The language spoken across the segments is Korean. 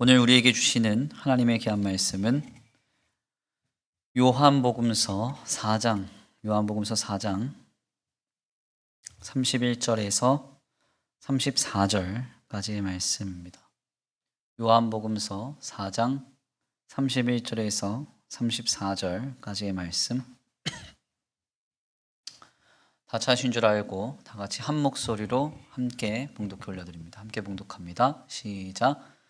오늘 우리에게 주시는 하나님의 귀한 말씀은 요한복음서 4장 31절에서 34절까지의 말씀입니다. 요한복음서 4장 31절에서 34절까지의 말씀. 다 찾으신 줄 알고 다 같이 한 목소리로 함께 봉독해 올려드립니다. 함께 봉독합니다. 시작.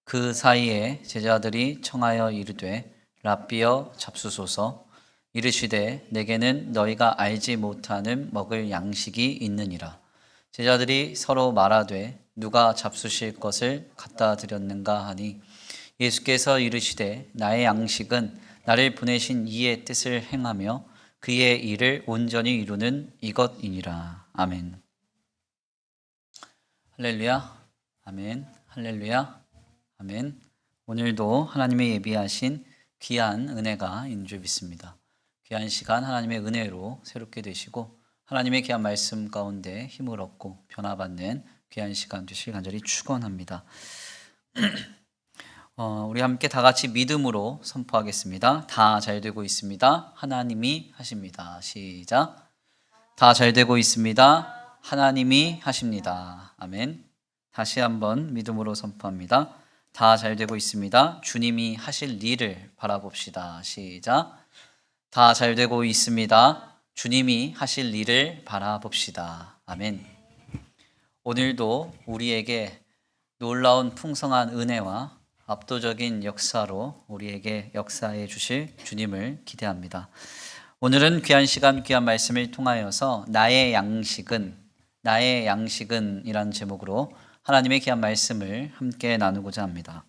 그 사이에 제자들이 청하여 이르되 랍비여 잡수소서. 이르시되 내게는 너희가 알지 못하는 먹을 양식이 있느니라. 제자들이 서로 말하되 누가 잡수실 것을 갖다 드렸는가 하니 예수께서 이르시되 나의 양식은 나를 보내신 이의 뜻을 행하며 그의 일을 온전히 이루는 이것이니라. 아멘. 할렐루야. 아멘. 할렐루야. 아멘. 오늘도 하나님의 예비하신 귀한 은혜가 있는 줄 믿습니다. 귀한 시간 하나님의 은혜로 새롭게 되시고 하나님의 귀한 말씀 가운데 힘을 얻고 변화받는 귀한 시간 되시길 간절히 축원합니다. 우리 함께 다 같이 믿음으로 선포하겠습니다. 다 잘 되고 있습니다. 하나님이 하십니다. 시작. 다 잘 되고 있습니다. 하나님이 하십니다. 아멘. 다시 한번 믿음으로 선포합니다. 다 잘 되고 있습니다. 주님이 하실 일을 바라봅시다. 시작. 다 잘 되고 있습니다. 주님이 하실 일을 바라봅시다. 아멘. 오늘도 우리에게 놀라운 풍성한 은혜와 압도적인 역사로 우리에게 역사해 주실 주님을 기대합니다. 오늘은 귀한 시간 귀한 말씀을 통하여서 나의 양식은 이라는 제목으로 하나님의 귀한 말씀을 함께 나누고자 합니다.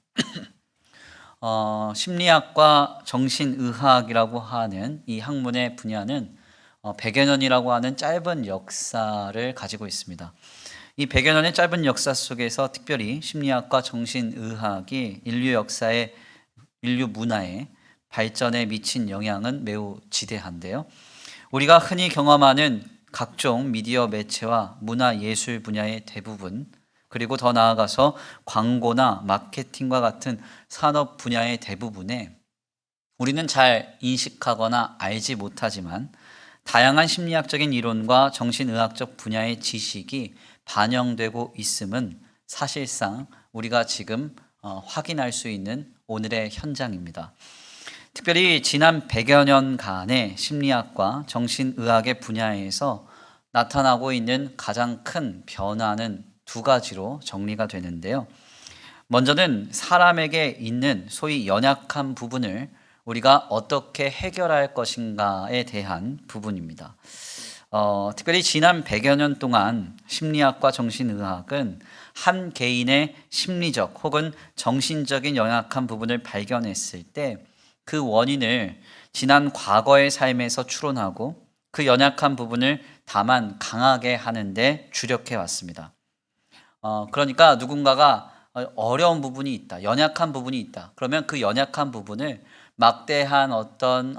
심리학과 정신의학이라고 하는 이 학문의 분야는 100여 년이라고 하는 짧은 역사를 가지고 있습니다. 이 100여 년의 짧은 역사 속에서 특별히 심리학과 정신의학이 인류 문화의 발전에 미친 영향은 매우 지대한데요. 우리가 흔히 경험하는 각종 미디어 매체와 문화 예술 분야의 대부분, 그리고 더 나아가서 광고나 마케팅과 같은 산업 분야의 대부분에 우리는 잘 인식하거나 알지 못하지만 다양한 심리학적인 이론과 정신의학적 분야의 지식이 반영되고 있음은 사실상 우리가 지금 확인할 수 있는 오늘의 현장입니다. 특별히 지난 100여 년간의 심리학과 정신의학의 분야에서 나타나고 있는 가장 큰 변화는 두 가지로 정리가 되는데요. 먼저는 사람에게 있는 소위 연약한 부분을 우리가 어떻게 해결할 것인가에 대한 부분입니다. 특별히 지난 100여 년 동안 심리학과 정신의학은 한 개인의 심리적 혹은 정신적인 연약한 부분을 발견했을 때 그 원인을 지난 과거의 삶에서 추론하고 그 연약한 부분을 다만 강하게 하는데 주력해 왔습니다. 그러니까 누군가가 어려운 부분이 있다, 연약한 부분이 있다. 그러면 그 연약한 부분을 막대한 어떤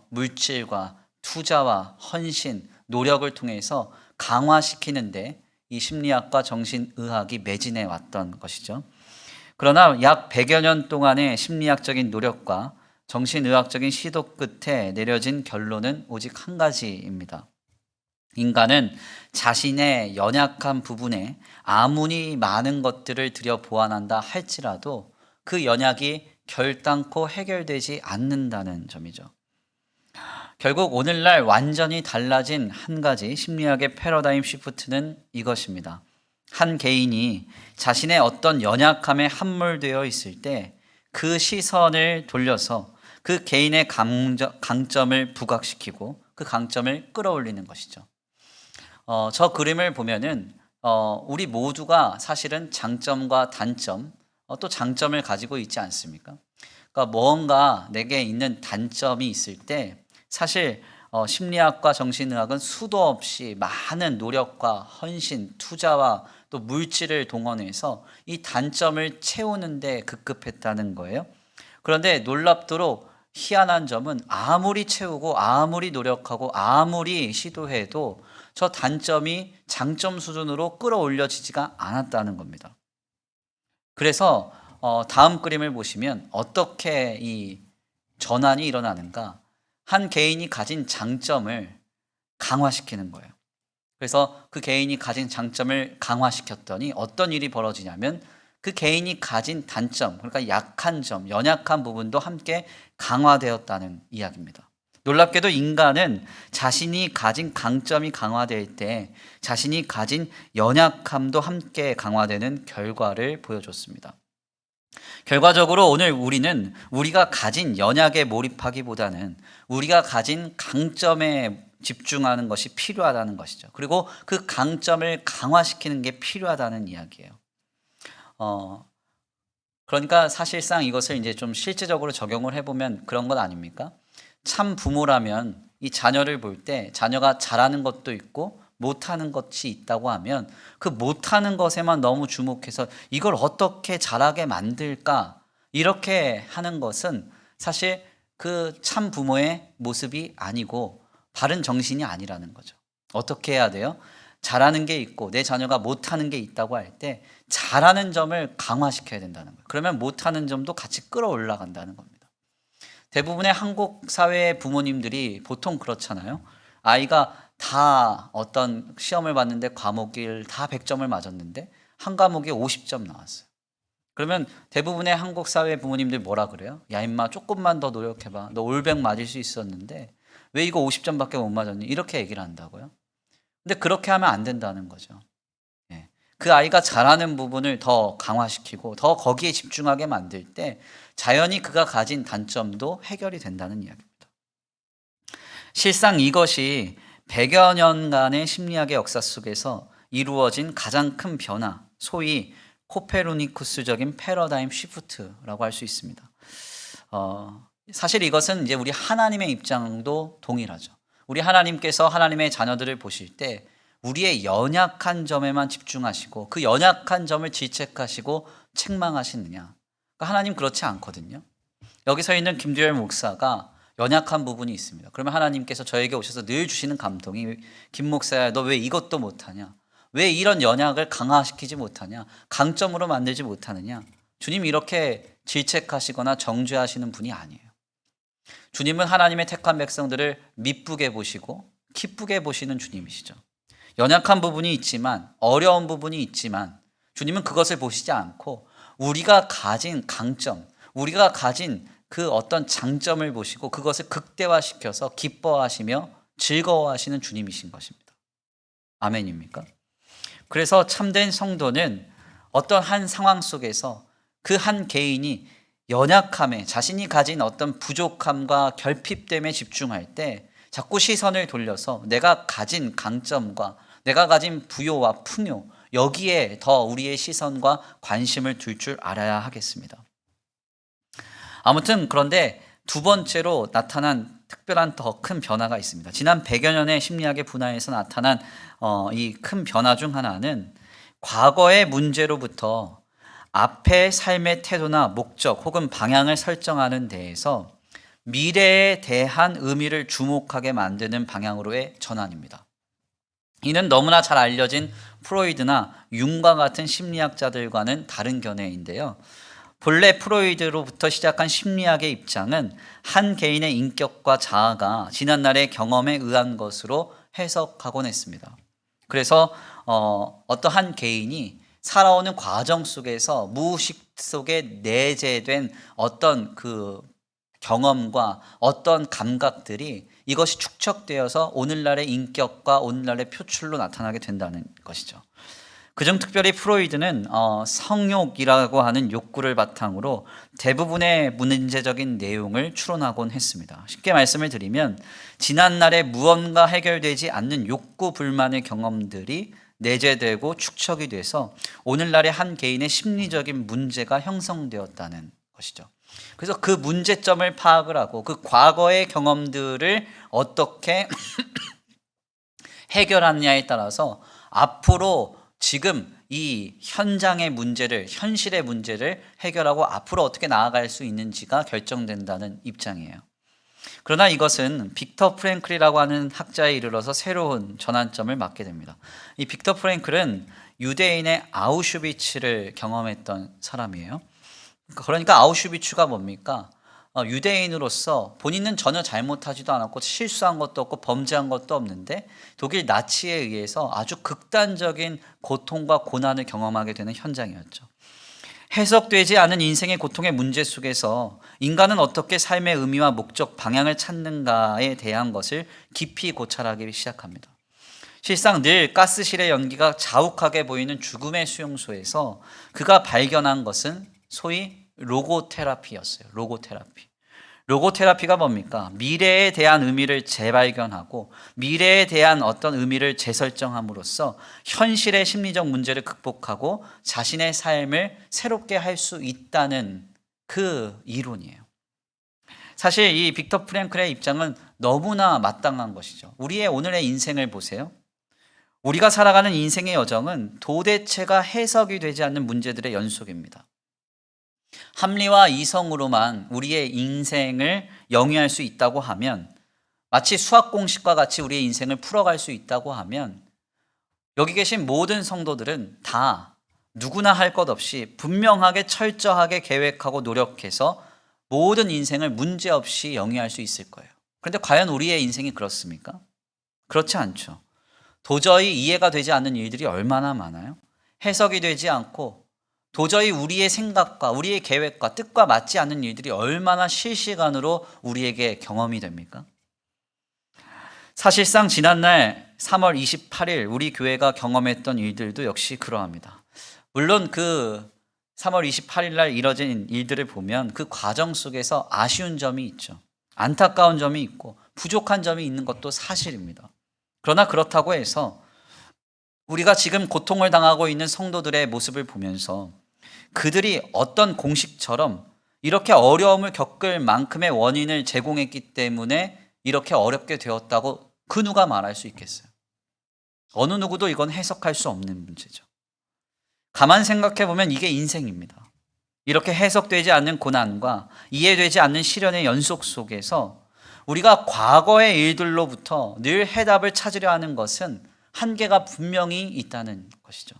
물질과 투자와 헌신, 노력을 통해서 강화시키는데 이 심리학과 정신의학이 매진해 왔던 것이죠. 그러나 약 100여 년 동안의 심리학적인 노력과 정신의학적인 시도 끝에 내려진 결론은 오직 한 가지입니다. 인간은 자신의 연약한 부분에 아무리 많은 것들을 들여 보완한다 할지라도 그 연약이 결단코 해결되지 않는다는 점이죠. 결국 오늘날 완전히 달라진 한 가지 심리학의 패러다임 시프트는 이것입니다. 한 개인이 자신의 어떤 연약함에 함몰되어 있을 때 그 시선을 돌려서 그 개인의 강점을 부각시키고 그 강점을 끌어올리는 것이죠. 저 그림을 보면은 우리 모두가 사실은 장점과 단점, 또 장점을 가지고 있지 않습니까? 그러니까 뭔가 내게 있는 단점이 있을 때 사실 심리학과 정신의학은 수도 없이 많은 노력과 헌신, 투자와 또 물질을 동원해서 이 단점을 채우는데 급급했다는 거예요. 그런데 놀랍도록 희한한 점은 아무리 채우고 아무리 노력하고 아무리 시도해도 저 단점이 장점 수준으로 끌어올려지지가 않았다는 겁니다. 그래서 다음 그림을 보시면 어떻게 이 전환이 일어나는가? 한 개인이 가진 장점을 강화시키는 거예요. 그래서 그 개인이 가진 장점을 강화시켰더니 어떤 일이 벌어지냐면 그 개인이 가진 단점, 그러니까 약한 점, 연약한 부분도 함께 강화되었다는 이야기입니다. 놀랍게도 인간은 자신이 가진 강점이 강화될 때 자신이 가진 연약함도 함께 강화되는 결과를 보여줬습니다. 결과적으로 오늘 우리는 우리가 가진 연약에 몰입하기보다는 우리가 가진 강점에 집중하는 것이 필요하다는 것이죠. 그리고 그 강점을 강화시키는 게 필요하다는 이야기예요. 그러니까 사실상 이것을 이제 좀 실제적으로 적용을 해보면 그런 것 아닙니까? 참 부모라면 이 자녀를 볼 때 자녀가 잘하는 것도 있고 못하는 것이 있다고 하면 그 못하는 것에만 너무 주목해서 이걸 어떻게 잘하게 만들까 이렇게 하는 것은 사실 그 참 부모의 모습이 아니고 바른 정신이 아니라는 거죠. 어떻게 해야 돼요? 잘하는 게 있고 내 자녀가 못하는 게 있다고 할 때 잘하는 점을 강화시켜야 된다는 거예요. 그러면 못하는 점도 같이 끌어올라간다는 겁니다. 대부분의 한국 사회의 부모님들이 보통 그렇잖아요. 아이가 다 어떤 시험을 봤는데 과목을 다 100점을 맞았는데 한 과목에 50점 나왔어요. 그러면 대부분의 한국 사회 부모님들 뭐라 그래요? 야 임마 조금만 더 노력해봐. 너 올백 맞을 수 있었는데 왜 이거 50점밖에 못 맞았니? 이렇게 얘기를 한다고요. 근데 그렇게 하면 안 된다는 거죠. 예. 그 아이가 잘하는 부분을 더 강화시키고 더 거기에 집중하게 만들 때 자연히 그가 가진 단점도 해결이 된다는 이야기입니다. 실상 이것이 100여 년간의 심리학의 역사 속에서 이루어진 가장 큰 변화, 소위 코페르니쿠스적인 패러다임 시프트라고 할 수 있습니다. 사실 이것은 이제 우리 하나님의 입장도 동일하죠. 우리 하나님께서 하나님의 자녀들을 보실 때 우리의 연약한 점에만 집중하시고 그 연약한 점을 질책하시고 책망하시느냐? 그러니까 하나님 그렇지 않거든요. 여기 서 있는 김두열 목사가 연약한 부분이 있습니다. 그러면 하나님께서 저에게 오셔서 늘 주시는 감동이 김 목사야 너 왜 이것도 못하냐? 왜 이런 연약을 강화시키지 못하냐? 강점으로 만들지 못하느냐? 주님 이렇게 질책하시거나 정죄하시는 분이 아니에요. 주님은 하나님의 택한 백성들을 미쁘게 보시고 기쁘게 보시는 주님이시죠. 연약한 부분이 있지만 어려운 부분이 있지만 주님은 그것을 보시지 않고 우리가 가진 강점, 우리가 가진 그 어떤 장점을 보시고 그것을 극대화시켜서 기뻐하시며 즐거워하시는 주님이신 것입니다. 아멘입니까? 그래서 참된 성도는 어떤 한 상황 속에서 그 한 개인이 연약함에 자신이 가진 어떤 부족함과 결핍됨에 집중할 때 자꾸 시선을 돌려서 내가 가진 강점과 내가 가진 부요와 풍요 여기에 더 우리의 시선과 관심을 둘 줄 알아야 하겠습니다. 아무튼 그런데 두 번째로 나타난 특별한 더 큰 변화가 있습니다. 지난 100여 년의 심리학의 분야에서 나타난 이 큰 변화 중 하나는 과거의 문제로부터 앞의 삶의 태도나 목적 혹은 방향을 설정하는 데에서 미래에 대한 의미를 주목하게 만드는 방향으로의 전환입니다. 이는 너무나 잘 알려진 프로이드나 융과 같은 심리학자들과는 다른 견해인데요. 본래 프로이드로부터 시작한 심리학의 입장은 한 개인의 인격과 자아가 지난날의 경험에 의한 것으로 해석하곤 했습니다. 그래서 어떠한 개인이 살아오는 과정 속에서 무의식 속에 내재된 어떤 그 경험과 어떤 감각들이 이것이 축적되어서 오늘날의 인격과 오늘날의 표출로 나타나게 된다는 것이죠. 그중 특별히 프로이드는 성욕이라고 하는 욕구를 바탕으로 대부분의 문제적인 내용을 추론하곤 했습니다. 쉽게 말씀을 드리면 지난날에 무언가 해결되지 않는 욕구 불만의 경험들이 내재되고 축적이 돼서 오늘날의 한 개인의 심리적인 문제가 형성되었다는 것이죠. 그래서 그 문제점을 파악을 하고 그 과거의 경험들을 어떻게 해결하느냐에 따라서 앞으로 지금 이 현장의 문제를, 현실의 문제를 해결하고 앞으로 어떻게 나아갈 수 있는지가 결정된다는 입장이에요. 그러나 이것은 빅터 프랭클이라고 하는 학자에 이르러서 새로운 전환점을 맞게 됩니다. 이 빅터 프랭클은 유대인의 아우슈비츠를 경험했던 사람이에요. 그러니까 아우슈비츠가 뭡니까? 유대인으로서 본인은 전혀 잘못하지도 않았고 실수한 것도 없고 범죄한 것도 없는데 독일 나치에 의해서 아주 극단적인 고통과 고난을 경험하게 되는 현장이었죠. 해석되지 않은 인생의 고통의 문제 속에서 인간은 어떻게 삶의 의미와 목적, 방향을 찾는가에 대한 것을 깊이 고찰하기 시작합니다. 실상 늘 가스실의 연기가 자욱하게 보이는 죽음의 수용소에서 그가 발견한 것은 소위 로고테라피였어요. 로고테라피. 로고테라피가 뭡니까? 미래에 대한 의미를 재발견하고 미래에 대한 어떤 의미를 재설정함으로써 현실의 심리적 문제를 극복하고 자신의 삶을 새롭게 할 수 있다는 그 이론이에요. 사실 이 빅터 프랭클의 입장은 너무나 마땅한 것이죠. 우리의 오늘의 인생을 보세요. 우리가 살아가는 인생의 여정은 도대체가 해석이 되지 않는 문제들의 연속입니다. 합리와 이성으로만 우리의 인생을 영위할 수 있다고 하면, 마치 수학 공식과 같이 우리의 인생을 풀어갈 수 있다고 하면, 여기 계신 모든 성도들은 다 누구나 할 것 없이 분명하게 철저하게 계획하고 노력해서 모든 인생을 문제없이 영위할 수 있을 거예요. 그런데 과연 우리의 인생이 그렇습니까? 그렇지 않죠. 도저히 이해가 되지 않는 일들이 얼마나 많아요? 해석이 되지 않고 도저히 우리의 생각과 우리의 계획과 뜻과 맞지 않는 일들이 얼마나 실시간으로 우리에게 경험이 됩니까? 사실상 지난날 3월 28일 우리 교회가 경험했던 일들도 역시 그러합니다. 물론 그 3월 28일 날 이뤄진 일들을 보면 그 과정 속에서 아쉬운 점이 있죠. 안타까운 점이 있고 부족한 점이 있는 것도 사실입니다. 그러나 그렇다고 해서 우리가 지금 고통을 당하고 있는 성도들의 모습을 보면서 그들이 어떤 공식처럼 이렇게 어려움을 겪을 만큼의 원인을 제공했기 때문에 이렇게 어렵게 되었다고 그 누가 말할 수 있겠어요? 어느 누구도 이건 해석할 수 없는 문제죠. 가만 생각해 보면 이게 인생입니다. 이렇게 해석되지 않는 고난과 이해되지 않는 시련의 연속 속에서 우리가 과거의 일들로부터 늘 해답을 찾으려 하는 것은 한계가 분명히 있다는 것이죠.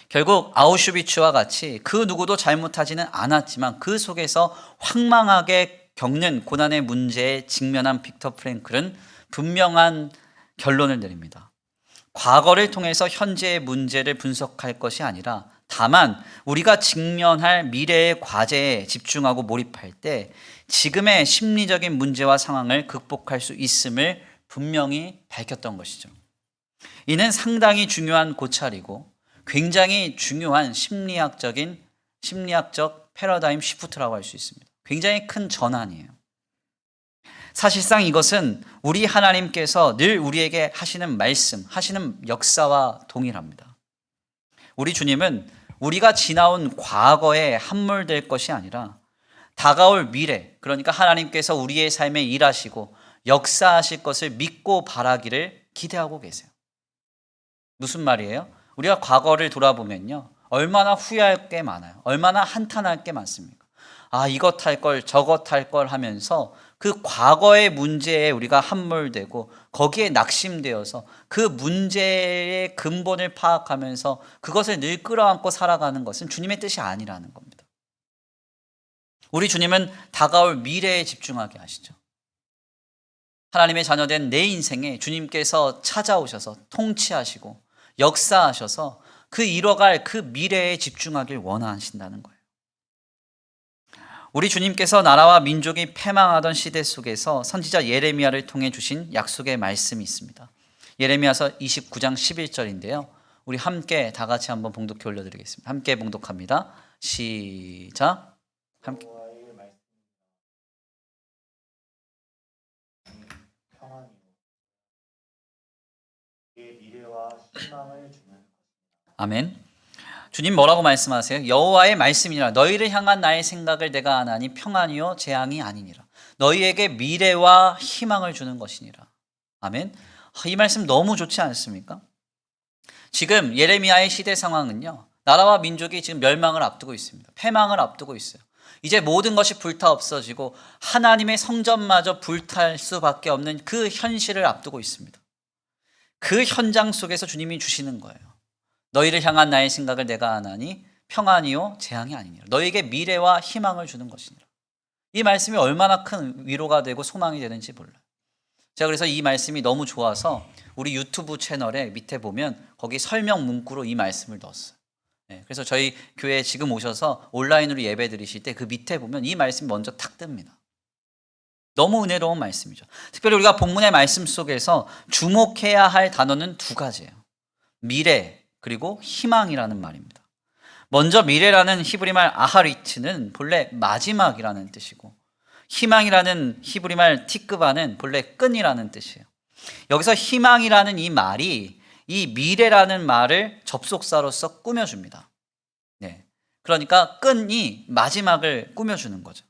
결국 아우슈비츠와 같이 그 누구도 잘못하지는 않았지만 그 속에서 황망하게 겪는 고난의 문제에 직면한 빅터 프랭클은 분명한 결론을 내립니다. 과거를 통해서 현재의 문제를 분석할 것이 아니라 다만 우리가 직면할 미래의 과제에 집중하고 몰입할 때 지금의 심리적인 문제와 상황을 극복할 수 있음을 분명히 밝혔던 것이죠. 이는 상당히 중요한 고찰이고 굉장히 중요한 심리학적 패러다임 시프트라고 할 수 있습니다. 굉장히 큰 전환이에요. 사실상 이것은 우리 하나님께서 늘 우리에게 하시는 말씀, 하시는 역사와 동일합니다. 우리 주님은 우리가 지나온 과거에 함몰될 것이 아니라 다가올 미래, 그러니까 하나님께서 우리의 삶에 일하시고 역사하실 것을 믿고 바라기를 기대하고 계세요. 무슨 말이에요? 우리가 과거를 돌아보면요, 얼마나 후회할 게 많아요. 얼마나 한탄할 게 많습니까? 아, 이것 할 걸, 저것 할 걸 하면서 그 과거의 문제에 우리가 함몰되고 거기에 낙심되어서 그 문제의 근본을 파악하면서 그것을 늘 끌어안고 살아가는 것은 주님의 뜻이 아니라는 겁니다. 우리 주님은 다가올 미래에 집중하게 하시죠. 하나님의 자녀된 내 인생에 주님께서 찾아오셔서 통치하시고 역사하셔서 그 이뤄갈 그 미래에 집중하길 원하신다는 거예요. 우리 주님께서 나라와 민족이 패망하던 시대 속에서 선지자 예레미야를 통해 주신 약속의 말씀이 있습니다. 예레미야서 29장 11절인데요. 우리 함께 다 같이 한번 봉독해 올려드리겠습니다. 함께 봉독합니다. 시작. 함께. 아멘. 주님 뭐라고 말씀하세요? 여호와의 말씀이라 너희를 향한 나의 생각을 내가 아나니 평안이요 재앙이 아니니라. 너희에게 미래와 희망을 주는 것이니라. 아멘. 이 말씀 너무 좋지 않습니까? 지금 예레미야의 시대 상황은요, 나라와 민족이 지금 멸망을 앞두고 있습니다. 패망을 앞두고 있어요. 이제 모든 것이 불타 없어지고 하나님의 성전마저 불탈 수밖에 없는 그 현실을 앞두고 있습니다. 그 현장 속에서 주님이 주시는 거예요. 너희를 향한 나의 생각을 내가 아나니 평안이요 재앙이 아니니라. 너에게 미래와 희망을 주는 것이니라. 이 말씀이 얼마나 큰 위로가 되고 소망이 되는지 몰라요. 제가 그래서 이 말씀이 너무 좋아서 우리 유튜브 채널에 밑에 보면 거기 설명 문구로 이 말씀을 넣었어요. 그래서 저희 교회에 지금 오셔서 온라인으로 예배 드리실 때 그 밑에 보면 이 말씀이 먼저 탁 뜹니다. 너무 은혜로운 말씀이죠. 특별히 우리가 본문의 말씀 속에서 주목해야 할 단어는 두 가지예요. 미래 그리고 희망이라는 말입니다. 먼저 미래라는 히브리 말 아하리트는 본래 마지막이라는 뜻이고, 희망이라는 히브리 말 티크바는 본래 끈이라는 뜻이에요. 여기서 희망이라는 이 말이 이 미래라는 말을 접속사로서 꾸며줍니다. 그러니까 끈이 마지막을 꾸며주는 거죠.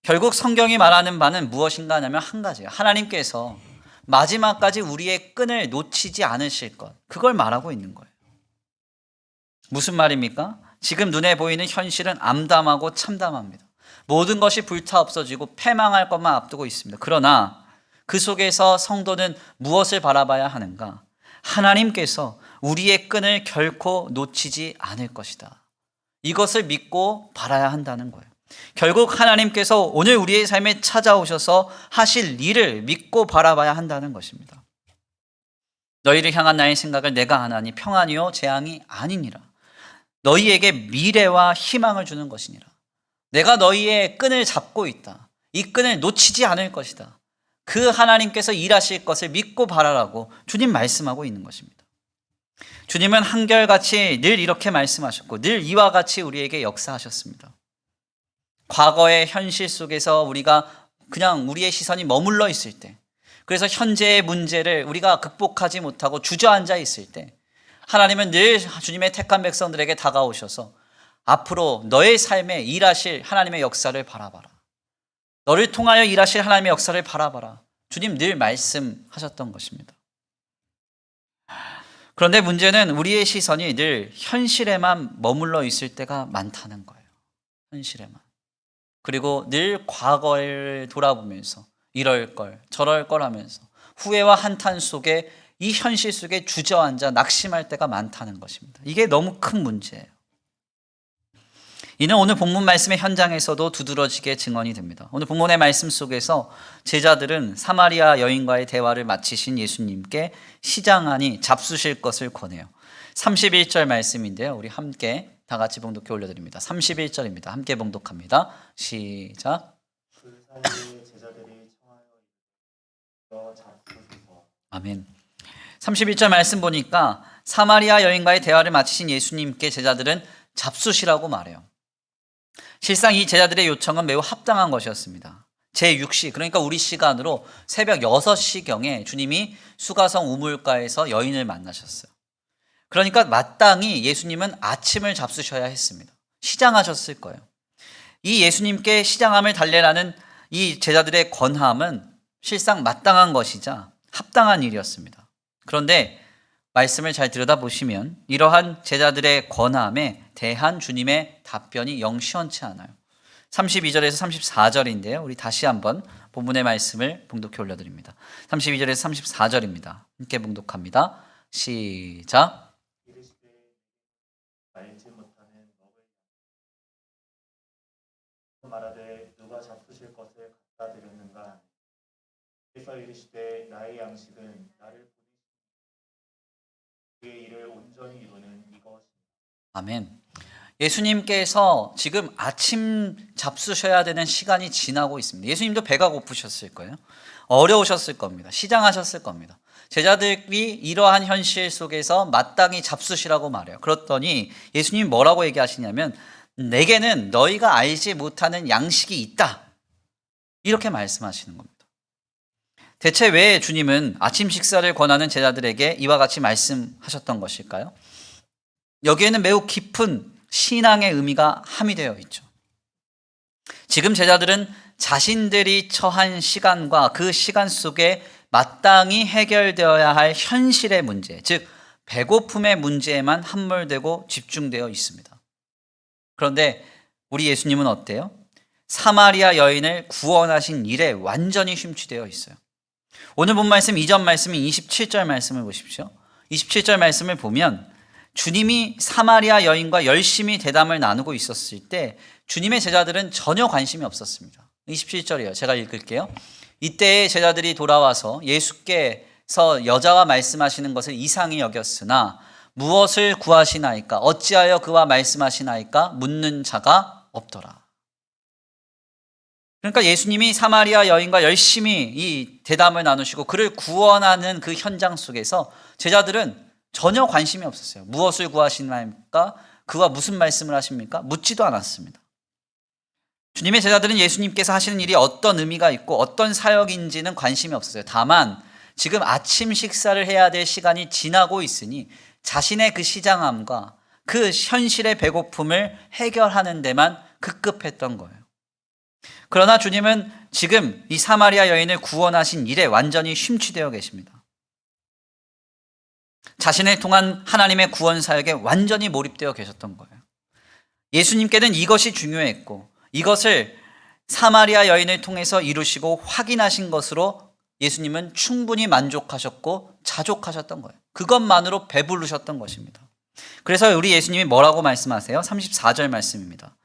결국 성경이 말하는 바는 무엇인가 하냐면 한 가지예요. 하나님께서 마지막까지 우리의 끈을 놓치지 않으실 것, 그걸 말하고 있는 거예요. 무슨 말입니까? 지금 눈에 보이는 현실은 암담하고 참담합니다. 모든 것이 불타 없어지고 패망할 것만 앞두고 있습니다. 그러나 그 속에서 성도는 무엇을 바라봐야 하는가? 하나님께서 우리의 끈을 결코 놓치지 않을 것이다. 이것을 믿고 바라야 한다는 거예요. 결국 하나님께서 오늘 우리의 삶에 찾아오셔서 하실 일을 믿고 바라봐야 한다는 것입니다. 너희를 향한 나의 생각을 내가 하나니 평안이요 재앙이 아니니라. 너희에게 미래와 희망을 주는 것이니라. 내가 너희의 끈을 잡고 있다. 이 끈을 놓치지 않을 것이다. 그 하나님께서 일하실 것을 믿고 바라라고 주님 말씀하고 있는 것입니다. 주님은 한결같이 늘 이렇게 말씀하셨고 늘 이와 같이 우리에게 역사하셨습니다. 과거의 현실 속에서 우리가 그냥 우리의 시선이 머물러 있을 때, 그래서 현재의 문제를 우리가 극복하지 못하고 주저앉아 있을 때 하나님은 늘 주님의 택한 백성들에게 다가오셔서 앞으로 너의 삶에 일하실 하나님의 역사를 바라봐라. 너를 통하여 일하실 하나님의 역사를 바라봐라. 주님 늘 말씀하셨던 것입니다. 그런데 문제는 우리의 시선이 늘 현실에만 머물러 있을 때가 많다는 거예요. 현실에만. 그리고 늘 과거를 돌아보면서 이럴 걸 저럴 걸 하면서 후회와 한탄 속에 이 현실 속에 주저앉아 낙심할 때가 많다는 것입니다. 이게 너무 큰 문제예요. 이는 오늘 본문 말씀의 현장에서도 두드러지게 증언이 됩니다. 오늘 본문의 말씀 속에서 제자들은 사마리아 여인과의 대화를 마치신 예수님께 시장 안이 잡수실 것을 권해요. 31절 말씀인데요. 우리 함께 다 같이 봉독해 올려드립니다. 31절입니다. 함께 봉독합니다. 시작. 그 사이에 제자들이 청하여 잡수소서. 아멘. 31절 말씀 보니까 사마리아 여인과의 대화를 마치신 예수님께 제자들은 잡수시라고 말해요. 실상 이 제자들의 요청은 매우 합당한 것이었습니다. 제6시, 그러니까 우리 시간으로 새벽 6시경에 주님이 수가성 우물가에서 여인을 만나셨어요. 그러니까 마땅히 예수님은 아침을 잡수셔야 했습니다. 시장하셨을 거예요. 이 예수님께 시장함을 달래라는 이 제자들의 권함은 실상 마땅한 것이자 합당한 일이었습니다. 그런데 말씀을 잘 들여다보시면 이러한 제자들의 권함에 대한 주님의 답변이 영 시원치 않아요. 32절에서 34절인데요. 우리 다시 한번 본문의 말씀을 봉독해 올려드립니다. 32절에서 34절입니다. 함께 봉독합니다. 시작. 이르시되 알지 못하는 먹을 말하되 누가 잡수실 것을 갖다 드렸는가. 그래서 이르시되 나의 양식은 나를 그의 일을 온전히 이루는 이것입니다. 아멘. 예수님께서 지금 아침 잡수셔야 되는 시간이 지나고 있습니다. 예수님도 배가 고프셨을 거예요. 어려우셨을 겁니다. 시장하셨을 겁니다. 제자들이 이러한 현실 속에서 마땅히 잡수시라고 말해요. 그랬더니 예수님이 뭐라고 얘기하시냐면 내게는 너희가 알지 못하는 양식이 있다. 이렇게 말씀하시는 겁니다. 대체 왜 주님은 아침 식사를 권하는 제자들에게 이와 같이 말씀하셨던 것일까요? 여기에는 매우 깊은 신앙의 의미가 함의되어 있죠. 지금 제자들은 자신들이 처한 시간과 그 시간 속에 마땅히 해결되어야 할 현실의 문제, 즉 배고픔의 문제에만 함몰되고 집중되어 있습니다. 그런데 우리 예수님은 어때요? 사마리아 여인을 구원하신 일에 완전히 심취되어 있어요. 오늘 본 말씀 이전 말씀인 27절 말씀을 보십시오. 27절 말씀을 보면 주님이 사마리아 여인과 열심히 대담을 나누고 있었을 때 주님의 제자들은 전혀 관심이 없었습니다. 27절이에요. 제가 읽을게요. 이때에 제자들이 돌아와서 예수께서 여자와 말씀하시는 것을 이상히 여겼으나 무엇을 구하시나이까? 어찌하여 그와 말씀하시나이까? 묻는 자가 없더라. 그러니까 예수님이 사마리아 여인과 열심히 이 대담을 나누시고 그를 구원하는 그 현장 속에서 제자들은 전혀 관심이 없었어요. 무엇을 구하시나이까? 그와 무슨 말씀을 하십니까? 묻지도 않았습니다. 주님의 제자들은 예수님께서 하시는 일이 어떤 의미가 있고 어떤 사역인지는 관심이 없었어요. 다만 지금 아침 식사를 해야 될 시간이 지나고 있으니 자신의 그 시장함과 그 현실의 배고픔을 해결하는 데만 급급했던 거예요. 그러나 주님은 지금 이 사마리아 여인을 구원하신 일에 완전히 심취되어 계십니다. 자신을 통한 하나님의 구원 사역에 완전히 몰입되어 계셨던 거예요. 예수님께는 이것이 중요했고 이것을 사마리아 여인을 통해서 이루시고 확인하신 것으로 예수님은 충분히 만족하셨고 자족하셨던 거예요. 그것만으로 배부르셨던 것입니다. 그래서 우리 예수님이 뭐라고 말씀하세요? 34절 말씀입니다.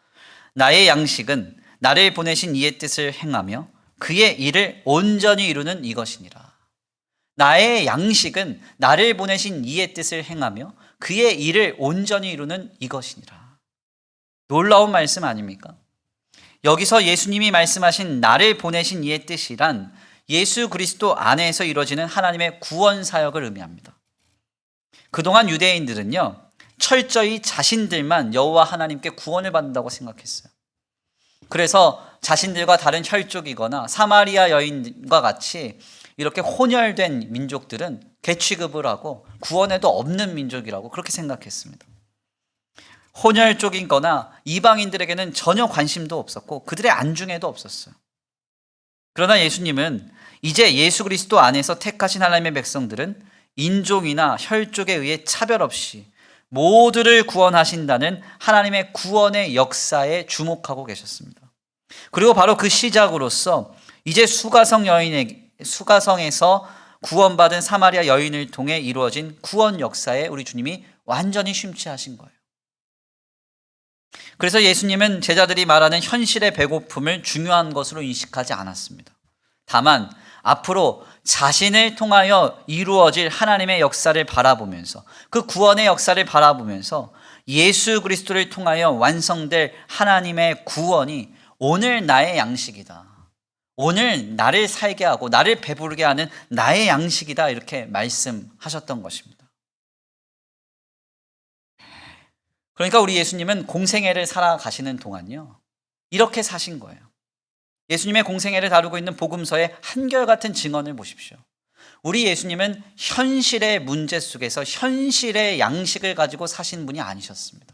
나의 양식은 나를 보내신 이의 뜻을 행하며 그의 일을 온전히 이루는 이것이니라. 나의 양식은 나를 보내신 이의 뜻을 행하며 그의 일을 온전히 이루는 이것이니라. 놀라운 말씀 아닙니까? 여기서 예수님이 말씀하신 나를 보내신 이의 뜻이란 예수 그리스도 안에서 이루어지는 하나님의 구원 사역을 의미합니다. 그동안 유대인들은요, 철저히 자신들만 여호와 하나님께 구원을 받는다고 생각했어요. 그래서 자신들과 다른 혈족이거나 사마리아 여인과 같이 이렇게 혼혈된 민족들은 개취급을 하고 구원에도 없는 민족이라고 그렇게 생각했습니다. 혼혈족이거나 이방인들에게는 전혀 관심도 없었고 그들의 안중에도 없었어요. 그러나 예수님은 이제 예수 그리스도 안에서 택하신 하나님의 백성들은 인종이나 혈족에 의해 차별 없이 모두를 구원하신다는 하나님의 구원의 역사에 주목하고 계셨습니다. 그리고 바로 그 시작으로서 이제 수가성에서 구원받은 사마리아 여인을 통해 이루어진 구원 역사에 우리 주님이 완전히 심취하신 거예요. 그래서 예수님은 제자들이 말하는 현실의 배고픔을 중요한 것으로 인식하지 않았습니다. 다만 앞으로 자신을 통하여 이루어질 하나님의 역사를 바라보면서 그 구원의 역사를 바라보면서 예수 그리스도를 통하여 완성될 하나님의 구원이 오늘 나의 양식이다. 오늘 나를 살게 하고 나를 배부르게 하는 나의 양식이다. 이렇게 말씀하셨던 것입니다. 그러니까 우리 예수님은 공생애를 살아가시는 동안요, 이렇게 사신 거예요. 예수님의 공생애를 다루고 있는 복음서의 한결같은 증언을 보십시오. 우리 예수님은 현실의 문제 속에서 현실의 양식을 가지고 사신 분이 아니셨습니다.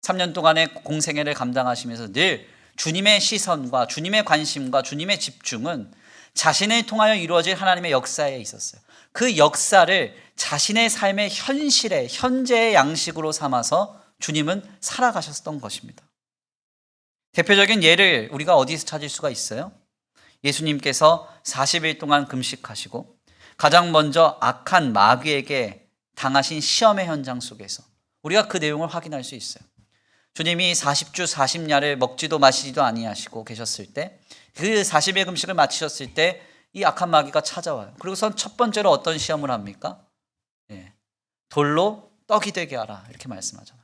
3년 동안의 공생애를 감당하시면서 늘 주님의 시선과 주님의 관심과 주님의 집중은 자신을 통하여 이루어질 하나님의 역사에 있었어요. 그 역사를 자신의 삶의 현실의 현재의 양식으로 삼아서 주님은 살아가셨던 것입니다. 대표적인 예를 우리가 어디서 찾을 수가 있어요? 예수님께서 40일 동안 금식하시고 가장 먼저 악한 마귀에게 당하신 시험의 현장 속에서 우리가 그 내용을 확인할 수 있어요. 주님이 40주 40야를 먹지도 마시지도 아니하시고 계셨을 때, 그 40일 금식을 마치셨을 때 이 악한 마귀가 찾아와요. 그리고선 첫 번째로 어떤 시험을 합니까? 돌로 떡이 되게 하라, 이렇게 말씀하잖아요.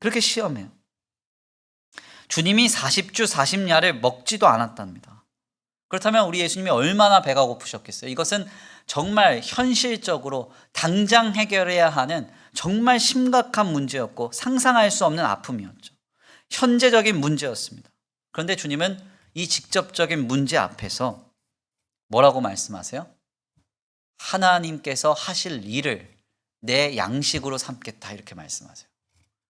그렇게 시험해요. 주님이 40주 40야를 먹지도 않았답니다. 그렇다면 우리 예수님이 얼마나 배가 고프셨겠어요? 이것은 정말 현실적으로 당장 해결해야 하는 정말 심각한 문제였고 상상할 수 없는 아픔이었죠. 현재적인 문제였습니다. 그런데 주님은 이 직접적인 문제 앞에서 뭐라고 말씀하세요? 하나님께서 하실 일을 내 양식으로 삼겠다, 이렇게 말씀하세요.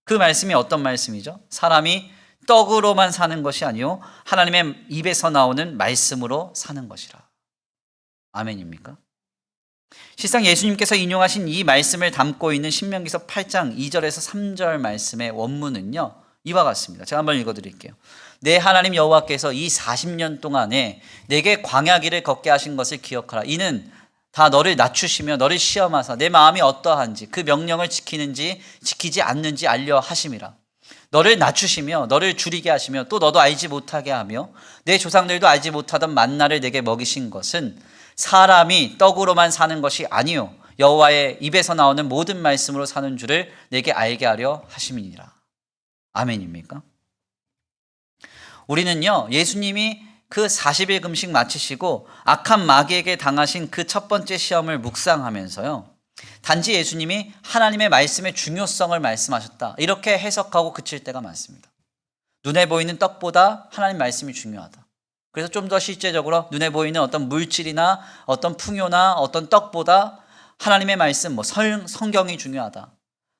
그 말씀이 어떤 말씀이죠? 사람이 떡으로만 사는 것이 아니요 하나님의 입에서 나오는 말씀으로 사는 것이라. 아멘입니까? 실상 예수님께서 인용하신 이 말씀을 담고 있는 신명기서 8장 2절에서 3절 말씀의 원문은요, 이와 같습니다. 제가 한번 읽어드릴게요. 내 하나님 여호와께서 이 40년 동안에 내게 광야 길을 걷게 하신 것을 기억하라. 이는 다 너를 낮추시며 너를 시험하사 내 마음이 어떠한지 그 명령을 지키는지 지키지 않는지 알려 하심이라. 너를 낮추시며 너를 줄이게 하시며 또 너도 알지 못하게 하며 내 조상들도 알지 못하던 만나를 내게 먹이신 것은 사람이 떡으로만 사는 것이 아니요 여호와의 입에서 나오는 모든 말씀으로 사는 줄을 내게 알게 하려 하심이니라. 아멘입니까? 우리는요, 예수님이 그 40일 금식 마치시고 악한 마귀에게 당하신 그 첫 번째 시험을 묵상하면서요, 단지 예수님이 하나님의 말씀의 중요성을 말씀하셨다, 이렇게 해석하고 그칠 때가 많습니다. 눈에 보이는 떡보다 하나님 말씀이 중요하다. 그래서 좀 더 실제적으로 눈에 보이는 어떤 물질이나 어떤 풍요나 어떤 떡보다 하나님의 말씀, 성경이 중요하다.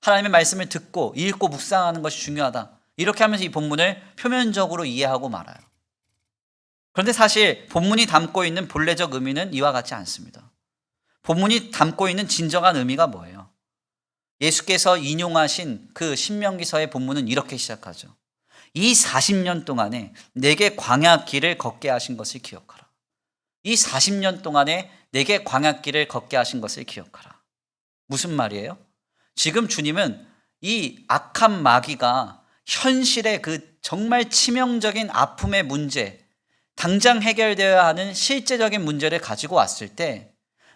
하나님의 말씀을 듣고 읽고 묵상하는 것이 중요하다. 이렇게 하면서 이 본문을 표면적으로 이해하고 말아요. 그런데 사실 본문이 담고 있는 본래적 의미는 이와 같지 않습니다. 본문이 담고 있는 진정한 의미가 뭐예요? 예수께서 인용하신 그 신명기서의 본문은 이렇게 시작하죠. 이 40년 동안에 내게 광야길을 걷게 하신 것을 기억하라. 이 40년 동안에 내게 광야길을 걷게 하신 것을 기억하라. 무슨 말이에요? 지금 주님은 이 악한 마귀가 현실의 그 정말 치명적인 아픔의 문제, 당장 해결되어야 하는 실제적인 문제를 가지고 왔을 때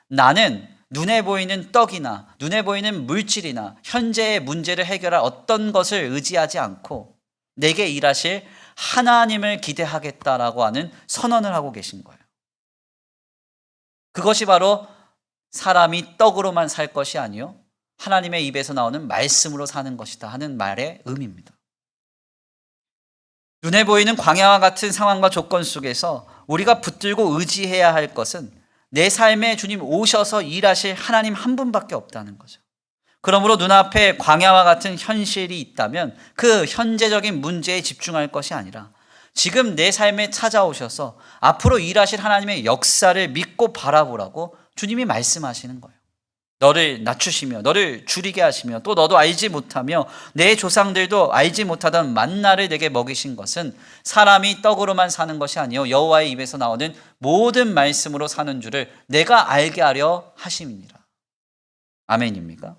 나는 눈에 보이는 떡이나 눈에 보이는 물질이나 현재의 문제를 해결할 어떤 것을 의지하지 않고 내게 일하실 하나님을 기대하겠다라고 하는 선언을 하고 계신 거예요. 그것이 바로 사람이 떡으로만 살 것이 아니요 하나님의 입에서 나오는 말씀으로 사는 것이다 하는 말의 의미입니다. 눈에 보이는 광야와 같은 상황과 조건 속에서 우리가 붙들고 의지해야 할 것은 내 삶에 주님 오셔서 일하실 하나님 한 분밖에 없다는 거죠. 그러므로 눈앞에 광야와 같은 현실이 있다면 그 현재적인 문제에 집중할 것이 아니라 지금 내 삶에 찾아오셔서 앞으로 일하실 하나님의 역사를 믿고 바라보라고 주님이 말씀하시는 거예요. 너를 낮추시며 너를 줄이게 하시며 또 너도 알지 못하며 내 조상들도 알지 못하던 만나를 내게 먹이신 것은 사람이 떡으로만 사는 것이 아니요 여호와의 입에서 나오는 모든 말씀으로 사는 줄을 내가 알게 하려 하심이니라. 아멘입니까?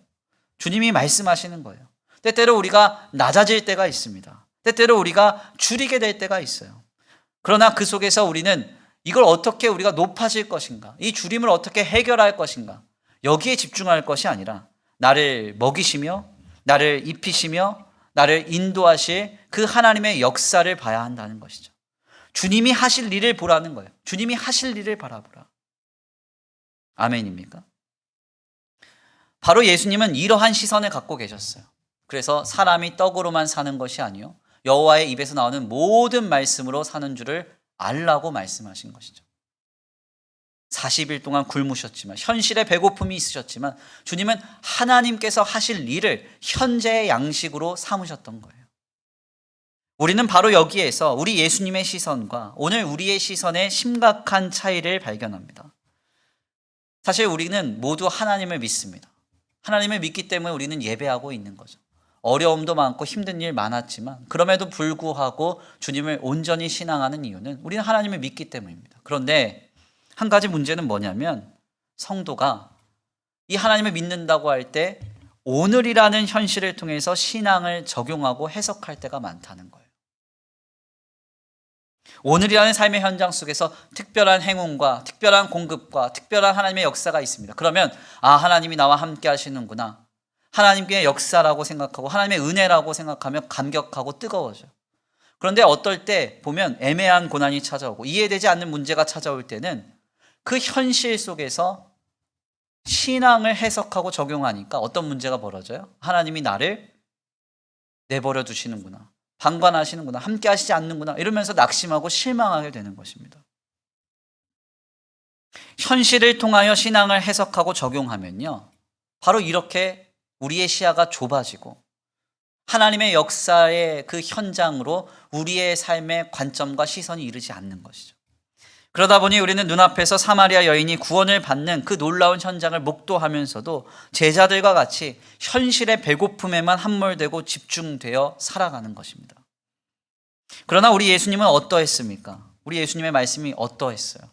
주님이 말씀하시는 거예요. 때때로 우리가 낮아질 때가 있습니다. 때때로 우리가 줄이게 될 때가 있어요. 그러나 그 속에서 우리는 이걸 어떻게 우리가 높아질 것인가, 이 줄임을 어떻게 해결할 것인가, 여기에 집중할 것이 아니라 나를 먹이시며 나를 입히시며 나를 인도하실 그 하나님의 역사를 봐야 한다는 것이죠. 주님이 하실 일을 보라는 거예요. 주님이 하실 일을 바라보라. 아멘입니까? 바로 예수님은 이러한 시선을 갖고 계셨어요. 그래서 사람이 떡으로만 사는 것이 아니요 여호와의 입에서 나오는 모든 말씀으로 사는 줄을 알라고 말씀하신 것이죠. 40일 동안 굶으셨지만 현실에 배고픔이 있으셨지만 주님은 하나님께서 하실 일을 현재의 양식으로 삼으셨던 거예요. 우리는 바로 여기에서 우리 예수님의 시선과 오늘 우리의 시선의 심각한 차이를 발견합니다. 사실 우리는 모두 하나님을 믿습니다. 하나님을 믿기 때문에 우리는 예배하고 있는 거죠. 어려움도 많고 힘든 일 많았지만 그럼에도 불구하고 주님을 온전히 신앙하는 이유는 우리는 하나님을 믿기 때문입니다. 그런데 한 가지 문제는 뭐냐면 성도가 이 하나님을 믿는다고 할 때 오늘이라는 현실을 통해서 신앙을 적용하고 해석할 때가 많다는 거예요. 오늘이라는 삶의 현장 속에서 특별한 행운과 특별한 공급과 특별한 하나님의 역사가 있습니다. 그러면 하나님이 나와 함께 하시는구나. 하나님의 역사라고 생각하고 하나님의 은혜라고 생각하며 감격하고 뜨거워져요. 그런데 어떨 때 보면 애매한 고난이 찾아오고 이해되지 않는 문제가 찾아올 때는 그 현실 속에서 신앙을 해석하고 적용하니까 어떤 문제가 벌어져요? 하나님이 나를 내버려 두시는구나. 방관하시는구나. 함께 하시지 않는구나. 이러면서 낙심하고 실망하게 되는 것입니다. 현실을 통하여 신앙을 해석하고 적용하면요. 바로 이렇게 우리의 시야가 좁아지고 하나님의 역사의 그 현장으로 우리의 삶의 관점과 시선이 이르지 않는 것이죠. 그러다 보니 우리는 눈앞에서 사마리아 여인이 구원을 받는 그 놀라운 현장을 목도하면서도 제자들과 같이 현실의 배고픔에만 함몰되고 집중되어 살아가는 것입니다. 그러나 우리 예수님은 어떠했습니까? 우리 예수님의 말씀이 어떠했어요?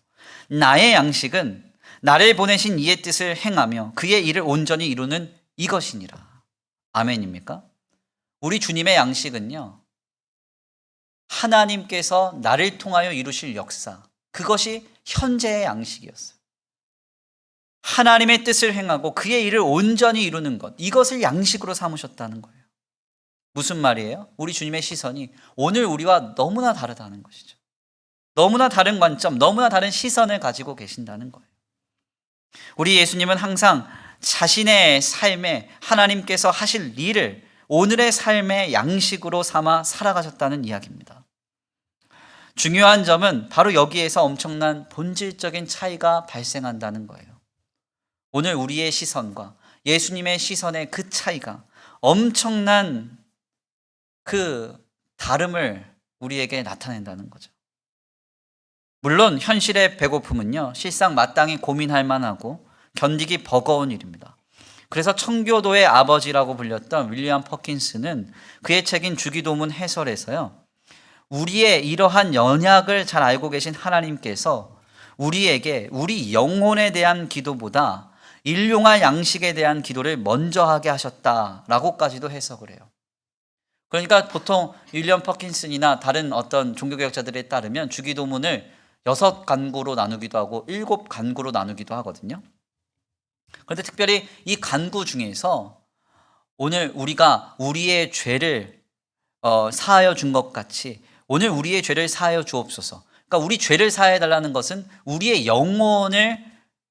나의 양식은 나를 보내신 이의 뜻을 행하며 그의 일을 온전히 이루는 이것이니라. 아멘입니까? 우리 주님의 양식은요, 하나님께서 나를 통하여 이루실 역사, 그것이 현재의 양식이었어요. 하나님의 뜻을 행하고 그의 일을 온전히 이루는 것, 이것을 양식으로 삼으셨다는 거예요. 무슨 말이에요? 우리 주님의 시선이 오늘 우리와 너무나 다르다는 것이죠. 너무나 다른 관점, 너무나 다른 시선을 가지고 계신다는 거예요. 우리 예수님은 항상 자신의 삶에 하나님께서 하실 일을 오늘의 삶의 양식으로 삼아 살아가셨다는 이야기입니다. 중요한 점은 바로 여기에서 엄청난 본질적인 차이가 발생한다는 거예요. 오늘 우리의 시선과 예수님의 시선의 그 차이가 엄청난 그 다름을 우리에게 나타낸다는 거죠. 물론 현실의 배고픔은요, 실상 마땅히 고민할 만하고 견디기 버거운 일입니다. 그래서 청교도의 아버지라고 불렸던 윌리엄 퍼킨스는 그의 책인 주기도문 해설에서요, 우리의 이러한 연약을 잘 알고 계신 하나님께서 우리에게 우리 영혼에 대한 기도보다 일용할 양식에 대한 기도를 먼저 하게 하셨다라고까지도 해석을 해요. 그러니까 보통 윌리엄 퍼킨슨이나 다른 어떤 종교개혁자들에 따르면 주기도문을 6간구로 나누기도 하고 7간구로 나누기도 하거든요. 그런데 특별히 이 간구 중에서 오늘 우리가 우리의 죄를 사하여 준 것 같이 오늘 우리의 죄를 사하여 주옵소서. 그러니까 우리 죄를 사해 달라는 것은 우리의 영혼을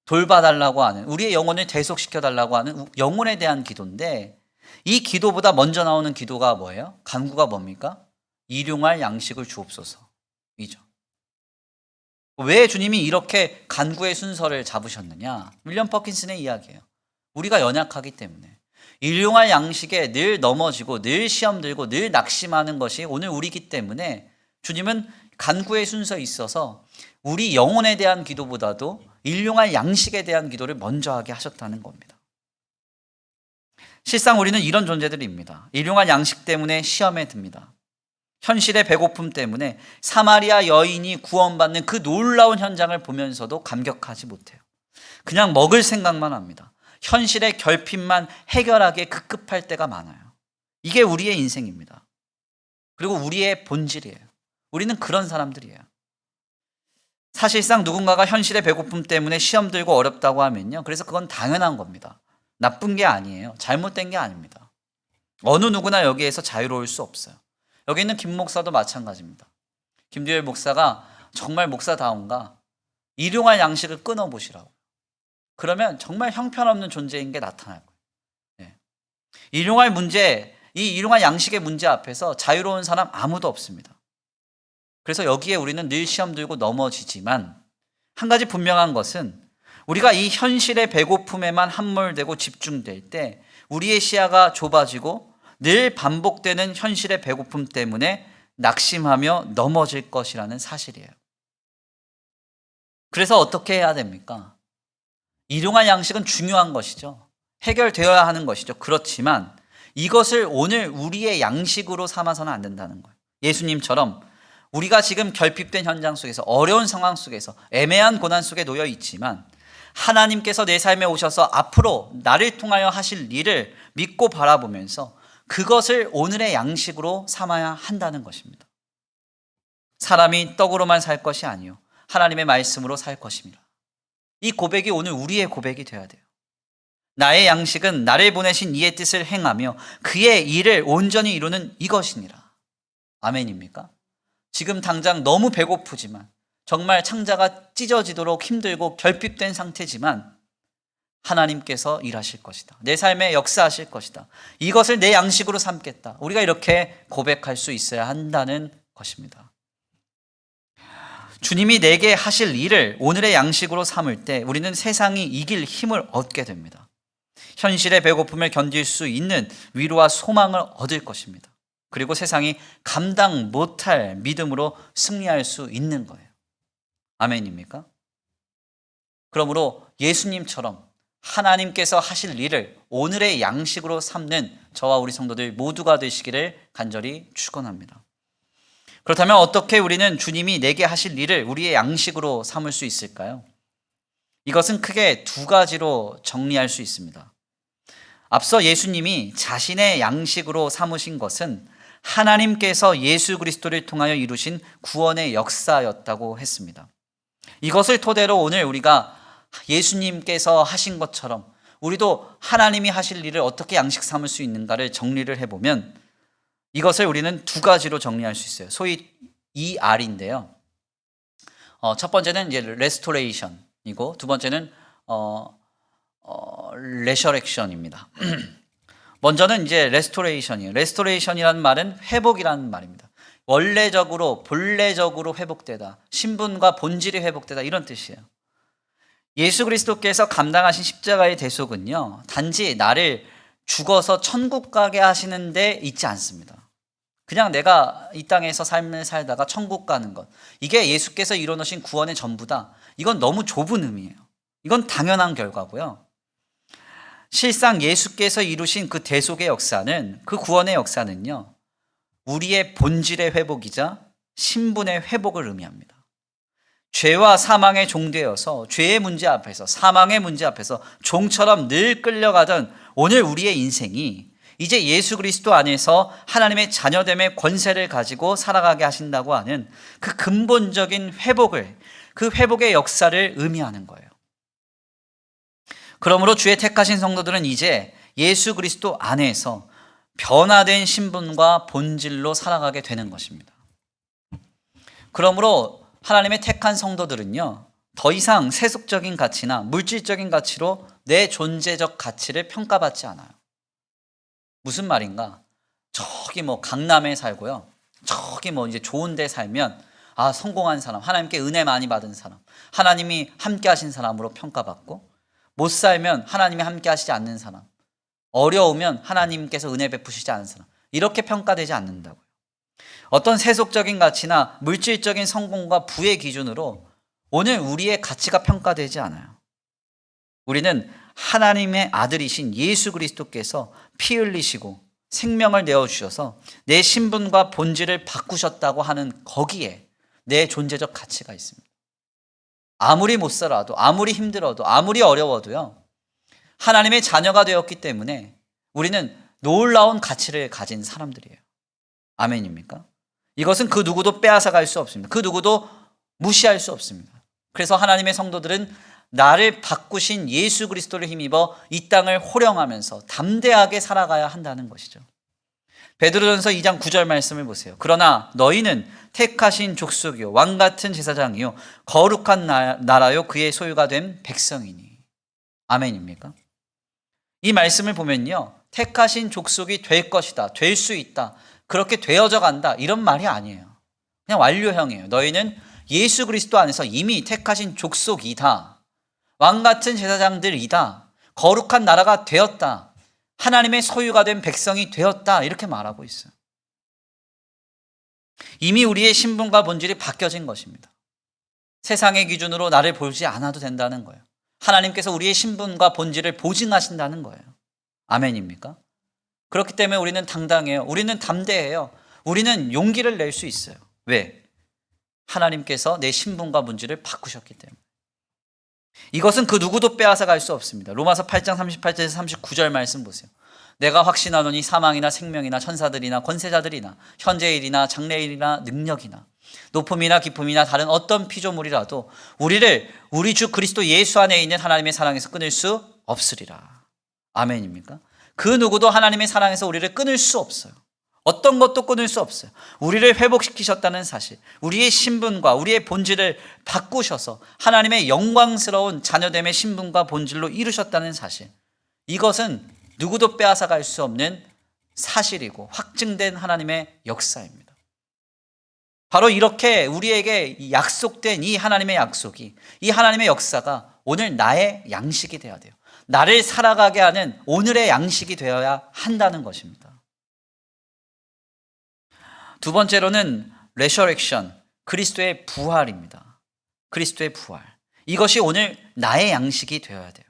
돌봐달라고 하는, 우리의 영혼을 대속시켜달라고 하는 영혼에 대한 기도인데, 이 기도보다 먼저 나오는 기도가 뭐예요? 간구가 뭡니까? 일용할 양식을 주옵소서 이죠. 왜 주님이 이렇게 간구의 순서를 잡으셨느냐? 윌리엄 퍼킨슨의 이야기예요. 우리가 연약하기 때문에 일용할 양식에 늘 넘어지고 늘 시험 들고 늘 낙심하는 것이 오늘 우리이기 때문에 주님은 간구의 순서에 있어서 우리 영혼에 대한 기도보다도 일용할 양식에 대한 기도를 먼저 하게 하셨다는 겁니다. 실상 우리는 이런 존재들입니다. 일용할 양식 때문에 시험에 듭니다. 현실의 배고픔 때문에 사마리아 여인이 구원받는 그 놀라운 현장을 보면서도 감격하지 못해요. 그냥 먹을 생각만 합니다. 현실의 결핍만 해결하기에 급급할 때가 많아요. 이게 우리의 인생입니다. 그리고 우리의 본질이에요. 우리는 그런 사람들이에요. 사실상 누군가가 현실의 배고픔 때문에 시험 들고 어렵다고 하면요, 그래서 그건 당연한 겁니다. 나쁜 게 아니에요. 잘못된 게 아닙니다. 어느 누구나 여기에서 자유로울 수 없어요. 여기 있는 김 목사도 마찬가지입니다. 김두열 목사가 정말 목사다운가 일용할 양식을 끊어보시라고. 그러면 정말 형편없는 존재인 게 나타날 거예요. 네. 일용할 문제, 이 일용할 양식의 문제 앞에서 자유로운 사람 아무도 없습니다. 그래서 여기에 우리는 늘 시험 들고 넘어지지만 한 가지 분명한 것은 우리가 이 현실의 배고픔에만 함몰되고 집중될 때 우리의 시야가 좁아지고 늘 반복되는 현실의 배고픔 때문에 낙심하며 넘어질 것이라는 사실이에요. 그래서 어떻게 해야 됩니까? 일용할 양식은 중요한 것이죠. 해결되어야 하는 것이죠. 그렇지만 이것을 오늘 우리의 양식으로 삼아서는 안 된다는 거예요. 예수님처럼 우리가 지금 결핍된 현장 속에서 어려운 상황 속에서 애매한 고난 속에 놓여 있지만 하나님께서 내 삶에 오셔서 앞으로 나를 통하여 하실 일을 믿고 바라보면서 그것을 오늘의 양식으로 삼아야 한다는 것입니다. 사람이 떡으로만 살 것이 아니요 하나님의 말씀으로 살 것입니다. 이 고백이 오늘 우리의 고백이 되어야 돼요. 나의 양식은 나를 보내신 이의 뜻을 행하며 그의 일을 온전히 이루는 이것이니라. 아멘입니까? 지금 당장 너무 배고프지만 정말 창자가 찢어지도록 힘들고 결핍된 상태지만 하나님께서 일하실 것이다. 내 삶에 역사하실 것이다. 이것을 내 양식으로 삼겠다. 우리가 이렇게 고백할 수 있어야 한다는 것입니다. 주님이 내게 하실 일을 오늘의 양식으로 삼을 때 우리는 세상이 이길 힘을 얻게 됩니다. 현실의 배고픔을 견딜 수 있는 위로와 소망을 얻을 것입니다. 그리고 세상이 감당 못할 믿음으로 승리할 수 있는 거예요. 아멘입니까? 그러므로 예수님처럼 하나님께서 하실 일을 오늘의 양식으로 삼는 저와 우리 성도들 모두가 되시기를 간절히 축원합니다. 그렇다면 어떻게 우리는 주님이 내게 하실 일을 우리의 양식으로 삼을 수 있을까요? 이것은 크게 두 가지로 정리할 수 있습니다. 앞서 예수님이 자신의 양식으로 삼으신 것은 하나님께서 예수 그리스도를 통하여 이루신 구원의 역사였다고 했습니다. 이것을 토대로 오늘 우리가 예수님께서 하신 것처럼 우리도 하나님이 하실 일을 어떻게 양식 삼을 수 있는가를 정리를 해보면 이것을 우리는 두 가지로 정리할 수 있어요. 소위 ER인데요. 첫 번째는 이제 레스토레이션이고 두 번째는 레셔렉션입니다. 먼저는 이제 레스토레이션이에요. 레스토레이션이라는 말은 회복이라는 말입니다. 원래적으로 본래적으로 회복되다, 신분과 본질이 회복되다 이런 뜻이에요. 예수 그리스도께서 감당하신 십자가의 대속은요, 단지 나를 죽어서 천국 가게 하시는 데 있지 않습니다. 그냥 내가 이 땅에서 삶을 살다가 천국 가는 것, 이게 예수께서 이뤄놓으신 구원의 전부다. 이건 너무 좁은 의미예요. 이건 당연한 결과고요. 실상 예수께서 이루신 그 대속의 역사는, 그 구원의 역사는요, 우리의 본질의 회복이자 신분의 회복을 의미합니다. 죄와 사망의 종되어서 죄의 문제 앞에서, 사망의 문제 앞에서 종처럼 늘 끌려가던 오늘 우리의 인생이 이제 예수 그리스도 안에서 하나님의 자녀됨의 권세를 가지고 살아가게 하신다고 하는 그 근본적인 회복을, 그 회복의 역사를 의미하는 거예요. 그러므로 주의 택하신 성도들은 이제 예수 그리스도 안에서 변화된 신분과 본질로 살아가게 되는 것입니다. 그러므로 하나님의 택한 성도들은요, 더 이상 세속적인 가치나 물질적인 가치로 내 존재적 가치를 평가받지 않아요. 무슨 말인가? 저기 뭐 강남에 살고요, 저기 뭐 이제 좋은 데 살면 성공한 사람, 하나님께 은혜 많이 받은 사람, 하나님이 함께 하신 사람으로 평가받고, 못 살면 하나님이 함께 하시지 않는 사람, 어려우면 하나님께서 은혜 베푸시지 않은 사람, 이렇게 평가되지 않는다고요. 어떤 세속적인 가치나 물질적인 성공과 부의 기준으로 오늘 우리의 가치가 평가되지 않아요. 우리는 하나님의 아들이신 예수 그리스도께서 피 흘리시고 생명을 내어주셔서 내 신분과 본질을 바꾸셨다고 하는 거기에 내 존재적 가치가 있습니다. 아무리 못 살아도, 아무리 힘들어도, 아무리 어려워도요, 하나님의 자녀가 되었기 때문에 우리는 놀라운 가치를 가진 사람들이에요. 아멘입니까? 이것은 그 누구도 빼앗아갈 수 없습니다. 그 누구도 무시할 수 없습니다. 그래서 하나님의 성도들은 나를 바꾸신 예수 그리스도를 힘입어 이 땅을 호령하면서 담대하게 살아가야 한다는 것이죠. 베드로전서 2장 9절 말씀을 보세요. 그러나 너희는 택하신 족속이요 왕같은 제사장이요 거룩한 나라요 그의 소유가 된 백성이니. 아멘입니까? 이 말씀을 보면요, 택하신 족속이 될 것이다, 될 수 있다, 그렇게 되어져 간다, 이런 말이 아니에요. 그냥 완료형이에요. 너희는 예수 그리스도 안에서 이미 택하신 족속이다, 왕같은 제사장들이다, 거룩한 나라가 되었다, 하나님의 소유가 된 백성이 되었다, 이렇게 말하고 있어요. 이미 우리의 신분과 본질이 바뀌어진 것입니다. 세상의 기준으로 나를 보지 않아도 된다는 거예요. 하나님께서 우리의 신분과 본질을 보증하신다는 거예요. 아멘입니까? 그렇기 때문에 우리는 당당해요. 우리는 담대해요. 우리는 용기를 낼 수 있어요. 왜? 하나님께서 내 신분과 본질을 바꾸셨기 때문에. 이것은 그 누구도 빼앗아 갈 수 없습니다. 로마서 8장 38절에서 39절 말씀 보세요. 내가 확신하노니 사망이나 생명이나 천사들이나 권세자들이나 현재일이나 장래일이나 능력이나 높음이나 깊음이나 다른 어떤 피조물이라도 우리를 우리 주 그리스도 예수 안에 있는 하나님의 사랑에서 끊을 수 없으리라. 아멘입니까? 그 누구도 하나님의 사랑에서 우리를 끊을 수 없어요. 어떤 것도 끊을 수 없어요. 우리를 회복시키셨다는 사실, 우리의 신분과 우리의 본질을 바꾸셔서 하나님의 영광스러운 자녀됨의 신분과 본질로 이루셨다는 사실, 이것은 누구도 빼앗아갈 수 없는 사실이고 확증된 하나님의 역사입니다. 바로 이렇게 우리에게 약속된 이 하나님의 약속이, 이 하나님의 역사가 오늘 나의 양식이 되어야 돼요. 나를 살아가게 하는 오늘의 양식이 되어야 한다는 것입니다. 두 번째로는 레셔렉션, 그리스도의 부활입니다. 그리스도의 부활. 이것이 오늘 나의 양식이 되어야 돼요.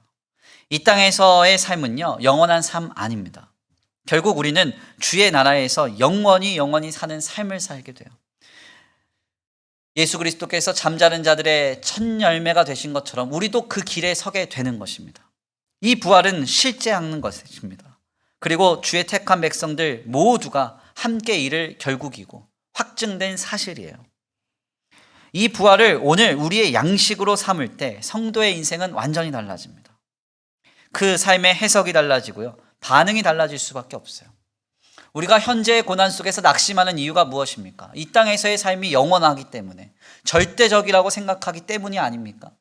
이 땅에서의 삶은요, 영원한 삶 아닙니다. 결국 우리는 주의 나라에서 영원히 사는 삶을 살게 돼요. 예수 그리스도께서 잠자는 자들의 첫 열매가 되신 것처럼 우리도 그 길에 서게 되는 것입니다. 이 부활은 실제하는 것입니다. 그리고 주의 택한 백성들 모두가 함께 이를 결국이고 확증된 사실이에요. 이 부활을 오늘 우리의 양식으로 삼을 때 성도의 인생은 완전히 달라집니다. 그 삶의 해석이 달라지고요. 반응이 달라질 수밖에 없어요. 우리가 현재의 고난 속에서 낙심하는 이유가 무엇입니까? 이 땅에서의 삶이 영원하기 때문에, 절대적이라고 생각하기 때문이 아닙니까?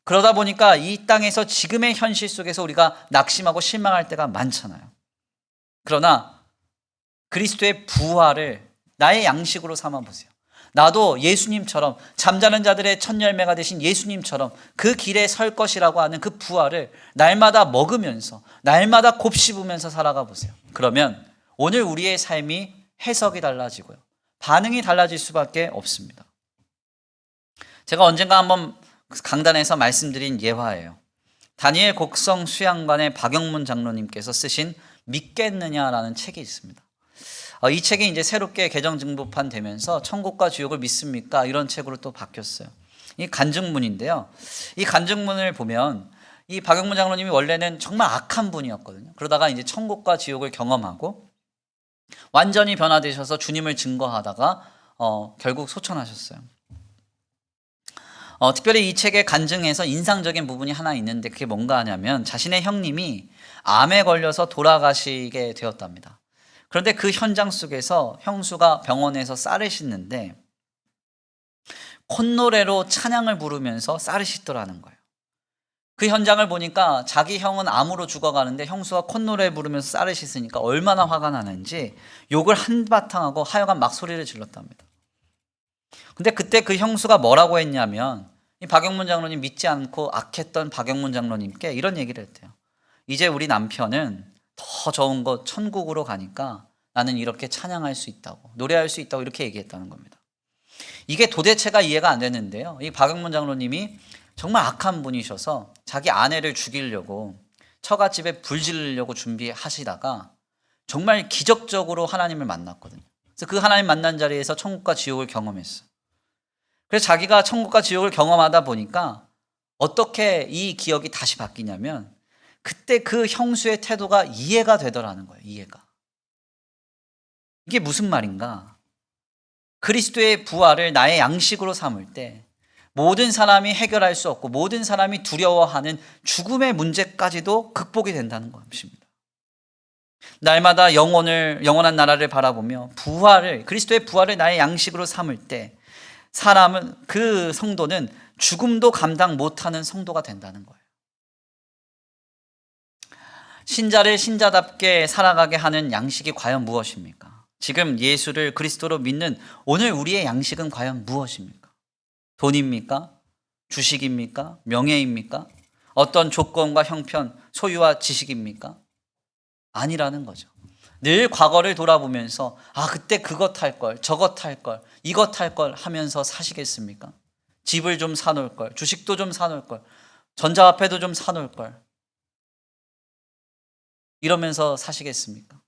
그러다 보니까 이 땅에서 지금의 현실 속에서 우리가 낙심하고 실망할 때가 많잖아요. 그러나 그리스도의 부활을 나의 양식으로 삼아 보세요. 나도 예수님처럼, 잠자는 자들의 첫 열매가 되신 예수님처럼 그 길에 설 것이라고 하는 그 부활을 날마다 먹으면서, 날마다 곱씹으면서 살아가 보세요. 그러면 오늘 우리의 삶이 해석이 달라지고요. 반응이 달라질 수밖에 없습니다. 제가 언젠가 한번 강단에서 말씀드린 예화예요. 다니엘 곡성 수양관의 박영문 장로님께서 쓰신 믿겠느냐라는 책이 있습니다. 이 책이 이제 새롭게 개정 증보판 되면서 천국과 지옥을 믿습니까? 이런 책으로 또 바뀌었어요. 이 간증문인데요. 이 간증문을 보면 이 박영문 장로님이 원래는 정말 악한 분이었거든요. 그러다가 이제 천국과 지옥을 경험하고 완전히 변화되셔서 주님을 증거하다가 결국 소천하셨어요. 특별히 이 책의 간증에서 인상적인 부분이 하나 있는데 그게 뭔가 하냐면 자신의 형님이 암에 걸려서 돌아가시게 되었답니다. 그런데 그 현장 속에서 형수가 병원에서 쌀을 씻는데 콧노래로 찬양을 부르면서 쌀을 씻더라는 거예요. 그 현장을 보니까 자기 형은 암으로 죽어가는데 형수가 콧노래 부르면서 쌀을 씻으니까 얼마나 화가 나는지 욕을 한바탕 하고 하여간 막 소리를 질렀답니다. 근데 그때 그 형수가 뭐라고 했냐면 이 박영문 장로님 믿지 않고 악했던 박영문 장로님께 이런 얘기를 했대요. 이제 우리 남편은 더 좋은 곳 천국으로 가니까 나는 이렇게 찬양할 수 있다고, 노래할 수 있다고 이렇게 얘기했다는 겁니다. 이게 도대체가 이해가 안 되는데요. 이 박영문 장로님이 정말 악한 분이셔서 자기 아내를 죽이려고 처갓집에 불 지르려고 준비하시다가 정말 기적적으로 하나님을 만났거든요. 그래서 그 하나님 만난 자리에서 천국과 지옥을 경험했어요. 그래서 자기가 천국과 지옥을 경험하다 보니까 어떻게 이 기억이 다시 바뀌냐면 그때 그 형수의 태도가 이해가 되더라는 거예요. 이해가. 이게 무슨 말인가? 그리스도의 부활을 나의 양식으로 삼을 때 모든 사람이 해결할 수 없고 모든 사람이 두려워하는 죽음의 문제까지도 극복이 된다는 것입니다. 날마다 영원한 나라를 바라보며 그리스도의 부활을 나의 양식으로 삼을 때 그 성도는 죽음도 감당 못하는 성도가 된다는 거예요. 신자를 신자답게 살아가게 하는 양식이 과연 무엇입니까? 지금 예수를 그리스도로 믿는 오늘 우리의 양식은 과연 무엇입니까? 돈입니까? 주식입니까? 명예입니까? 어떤 조건과 형편, 소유와 지식입니까? 아니라는 거죠. 늘 과거를 돌아보면서 그때 그것 할 걸, 저것 할 걸, 이것 할 걸 하면서 사시겠습니까? 집을 좀 사놓을 걸, 주식도 좀 사놓을 걸, 전자화폐도 좀 사놓을 걸 이러면서 사시겠습니까?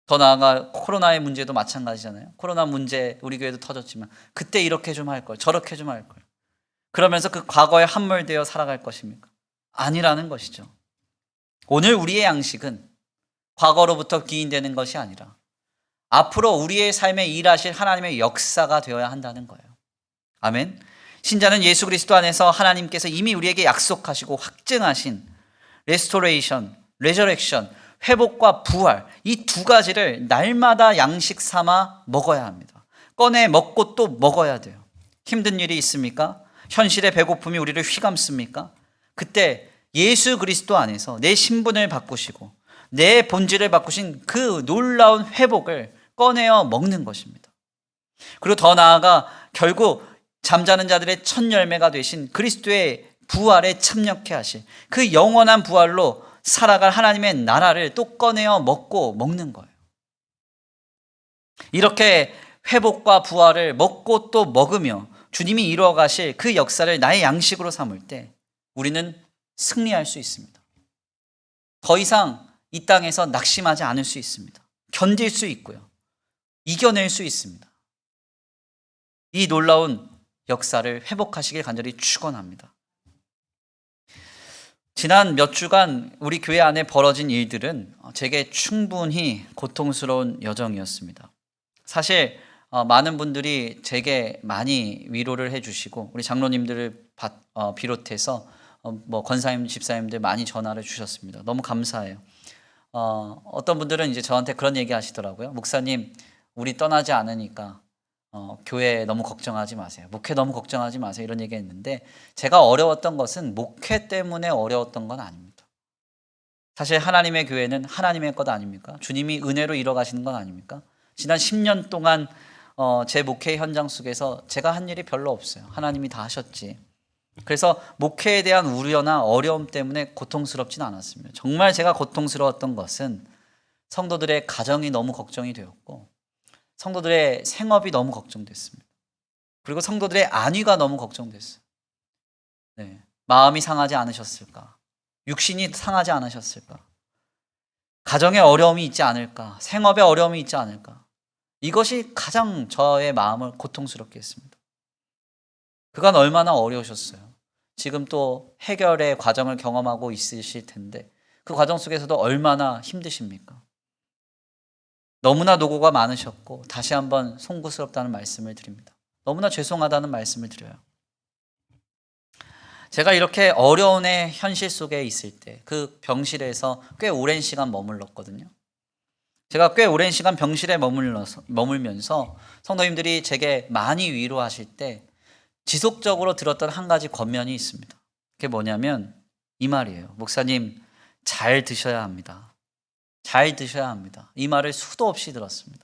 더 나아가 코로나의 문제도 마찬가지잖아요. 코로나 문제 우리 교회도 터졌지만 그때 이렇게 좀 할 걸, 저렇게 좀 할 걸. 그러면서 그 과거에 함몰되어 살아갈 것입니까? 아니라는 것이죠. 오늘 우리의 양식은 과거로부터 기인되는 것이 아니라 앞으로 우리의 삶에 일하실 하나님의 역사가 되어야 한다는 거예요. 아멘. 신자는 예수 그리스도 안에서 하나님께서 이미 우리에게 약속하시고 확증하신 레스토레이션, 레저렉션, 회복과 부활, 이 두 가지를 날마다 양식 삼아 먹어야 합니다. 꺼내 먹고 또 먹어야 돼요. 힘든 일이 있습니까? 현실의 배고픔이 우리를 휘감습니까? 그때 예수 그리스도 안에서 내 신분을 바꾸시고 내 본질을 바꾸신 그 놀라운 회복을 꺼내어 먹는 것입니다. 그리고 더 나아가 결국 잠자는 자들의 첫 열매가 되신 그리스도의 부활에 참여케 하실 그 영원한 부활로 살아갈 하나님의 나라를 또 꺼내어 먹고 먹는 거예요. 이렇게 회복과 부활을 먹고 또 먹으며 주님이 이루어 가실 그 역사를 나의 양식으로 삼을 때 우리는 승리할 수 있습니다. 더 이상 이 땅에서 낙심하지 않을 수 있습니다. 견딜 수 있고요. 이겨낼 수 있습니다. 이 놀라운 역사를 회복하시길 간절히 축원합니다. 지난 몇 주간 우리 교회 안에 벌어진 일들은 제게 충분히 고통스러운 여정이었습니다. 사실 많은 분들이 제게 많이 위로를 해주시고 우리 장로님들을 비롯해서 권사님, 집사님들 많이 전화를 주셨습니다. 너무 감사해요. 어떤 분들은 이제 저한테 그런 얘기 하시더라고요. 목사님, 우리 떠나지 않으니까 교회 너무 걱정하지 마세요. 목회 너무 걱정하지 마세요. 이런 얘기 했는데 제가 어려웠던 것은 목회 때문에 어려웠던 건 아닙니다. 사실 하나님의 교회는 하나님의 것 아닙니까? 주님이 은혜로 이뤄가시는 건 아닙니까? 지난 10년 동안 제 목회 현장 속에서 제가 한 일이 별로 없어요. 하나님이 다 하셨지. 그래서 목회에 대한 우려나 어려움 때문에 고통스럽진 않았습니다. 정말 제가 고통스러웠던 것은 성도들의 가정이 너무 걱정이 되었고 성도들의 생업이 너무 걱정됐습니다. 그리고 성도들의 안위가 너무 걱정됐어요. 네. 마음이 상하지 않으셨을까? 육신이 상하지 않으셨을까? 가정에 어려움이 있지 않을까? 생업에 어려움이 있지 않을까? 이것이 가장 저의 마음을 고통스럽게 했습니다. 그간 얼마나 어려우셨어요. 지금 또 해결의 과정을 경험하고 있으실 텐데 그 과정 속에서도 얼마나 힘드십니까? 너무나 노고가 많으셨고 다시 한번 송구스럽다는 말씀을 드립니다. 너무나 죄송하다는 말씀을 드려요. 제가 이렇게 어려움의 현실 속에 있을 때 그 병실에서 꽤 오랜 시간 머물렀거든요. 제가 꽤 오랜 시간 병실에 머물면서 성도님들이 제게 많이 위로하실 때 지속적으로 들었던 한 가지 권면이 있습니다. 그게 뭐냐면 이 말이에요. 목사님, 잘 드셔야 합니다. 잘 드셔야 합니다. 이 말을 수도 없이 들었습니다.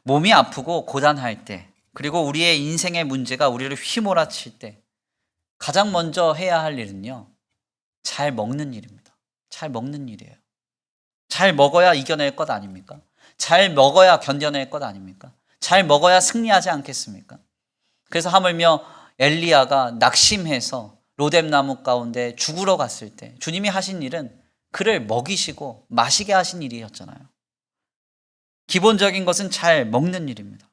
몸이 아프고 고단할 때, 그리고 우리의 인생의 문제가 우리를 휘몰아칠 때 가장 먼저 해야 할 일은요, 잘 먹는 일입니다. 잘 먹는 일이에요. 잘 먹어야 이겨낼 것 아닙니까? 잘 먹어야 견뎌낼 것 아닙니까? 잘 먹어야 승리하지 않겠습니까? 그래서 하물며 엘리야가 낙심해서 로뎀나무 가운데 죽으러 갔을 때 주님이 하신 일은 그를 먹이시고 마시게 하신 일이었잖아요. 기본적인 것은 잘 먹는 일입니다.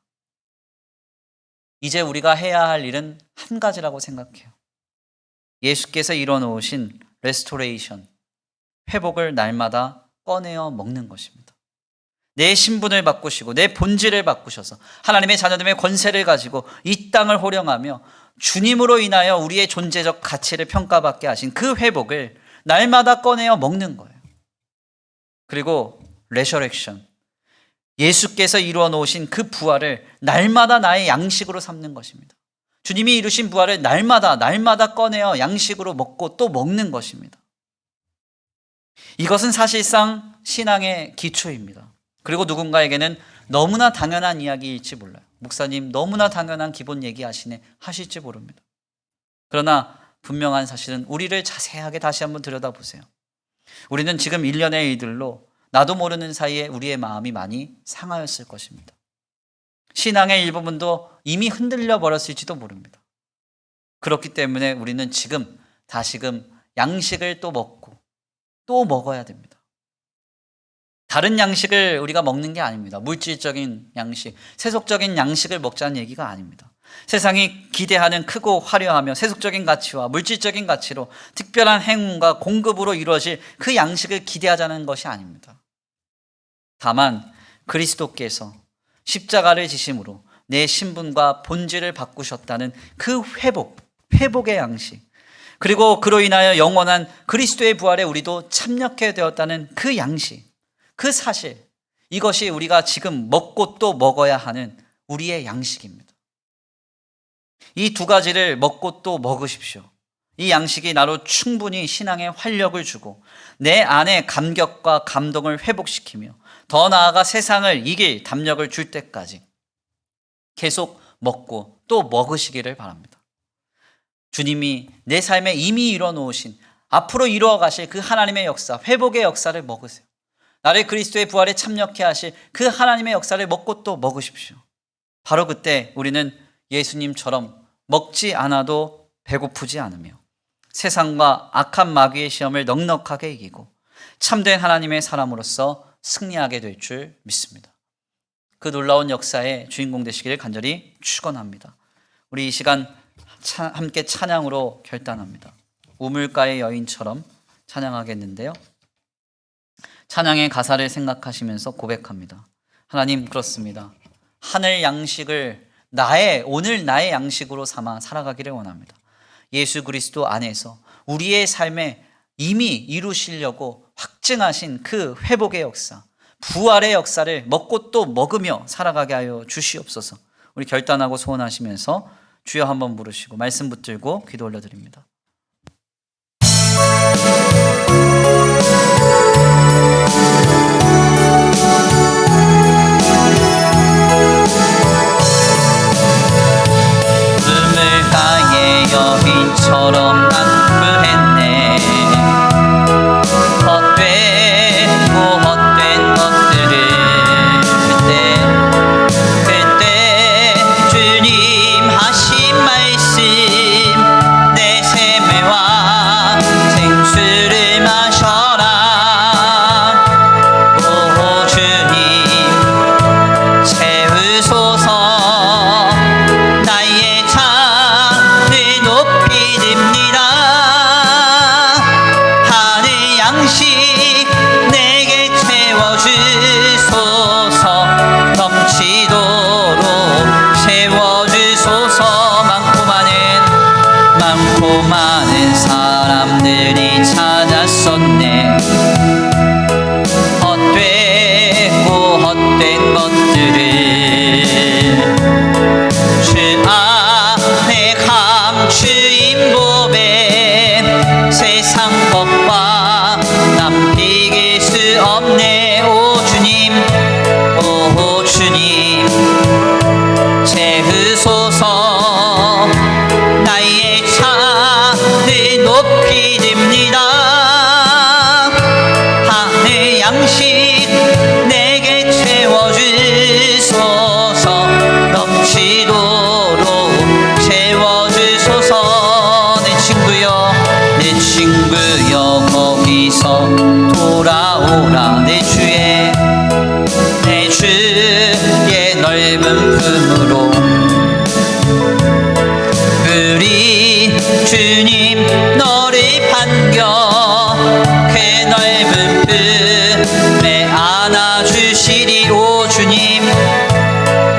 이제 우리가 해야 할 일은 한 가지라고 생각해요. 예수께서 이뤄놓으신 레스토레이션, 회복을 날마다 꺼내어 먹는 것입니다. 내 신분을 바꾸시고 내 본질을 바꾸셔서 하나님의 자녀됨의 권세를 가지고 이 땅을 호령하며 주님으로 인하여 우리의 존재적 가치를 평가받게 하신 그 회복을 날마다 꺼내어 먹는 거예요. 그리고 레셔렉션, 예수께서 이루어 놓으신 그 부활을 날마다 나의 양식으로 삼는 것입니다. 주님이 이루신 부활을 날마다 꺼내어 양식으로 먹고 또 먹는 것입니다. 이것은 사실상 신앙의 기초입니다. 그리고 누군가에게는 너무나 당연한 이야기일지 몰라요. 목사님, 너무나 당연한 기본 얘기 하실지 모릅니다. 그러나 분명한 사실은 우리를 자세하게 다시 한번 들여다보세요. 우리는 지금 일련의 일들로 나도 모르는 사이에 우리의 마음이 많이 상하였을 것입니다. 신앙의 일부분도 이미 흔들려 버렸을지도 모릅니다. 그렇기 때문에 우리는 지금 다시금 양식을 또 먹고 또 먹어야 됩니다. 다른 양식을 우리가 먹는 게 아닙니다. 물질적인 양식, 세속적인 양식을 먹자는 얘기가 아닙니다. 세상이 기대하는 크고 화려하며 세속적인 가치와 물질적인 가치로 특별한 행운과 공급으로 이루어질 그 양식을 기대하자는 것이 아닙니다. 다만 그리스도께서 십자가를 지심으로 내 신분과 본질을 바꾸셨다는 그 회복의 양식, 그리고 그로 인하여 영원한 그리스도의 부활에 우리도 참여하게 되었다는 그 양식, 그 사실, 이것이 우리가 지금 먹고 또 먹어야 하는 우리의 양식입니다. 이 두 가지를 먹고 또 먹으십시오. 이 양식이 나로 충분히 신앙의 활력을 주고 내 안에 감격과 감동을 회복시키며 더 나아가 세상을 이길 담력을 줄 때까지 계속 먹고 또 먹으시기를 바랍니다. 주님이 내 삶에 이미 이뤄놓으신, 앞으로 이루어가실 그 하나님의 역사, 회복의 역사를 먹으세요. 나를 그리스도의 부활에 참여케 하실 그 하나님의 역사를 먹고 또 먹으십시오. 바로 그때 우리는 예수님처럼 먹지 않아도 배고프지 않으며 세상과 악한 마귀의 시험을 넉넉하게 이기고 참된 하나님의 사람으로서 승리하게 될 줄 믿습니다. 그 놀라운 역사의 주인공 되시기를 간절히 축원합니다. 우리 이 시간 함께 찬양으로 결단합니다. 우물가의 여인처럼 찬양하겠는데요. 찬양의 가사를 생각하시면서 고백합니다. 하나님, 그렇습니다. 하늘 양식을 오늘 나의 양식으로 삼아 살아가기를 원합니다. 예수 그리스도 안에서 우리의 삶에 이미 이루시려고 확증하신 그 회복의 역사, 부활의 역사를 먹고 또 먹으며 살아가게 하여 주시옵소서. 우리 결단하고 소원하시면서 주여 한번 부르시고 말씀 붙들고 기도 올려드립니다. 우물가의 여인처럼 난 구했네. 헛된 것들을 그때 주님 하신 말씀, 내 샘과 생수를 마셔라. 오 주님 채우소서. 나의 잔을 높이 듭니다. 하늘 양식 내게 채워주소서. 넘치도록 채워주소서. 많고 많은 사람들이 찾았었네. 헛된 것들을 주 안에 감추인 법에 세상 것과 남기길 수 없네. 오 주님, 오 주님 채우소서. 나의 잔을 높이 듭니다. 하늘 양식 내게 채워주소서. 넘치도록 채워주소서. 내 친구여 거기서 돌아오라. 내 주의 넓은 품으로. 우리 주님 너를 반겨 그 넓은 품에 안아주시리. 오 주님,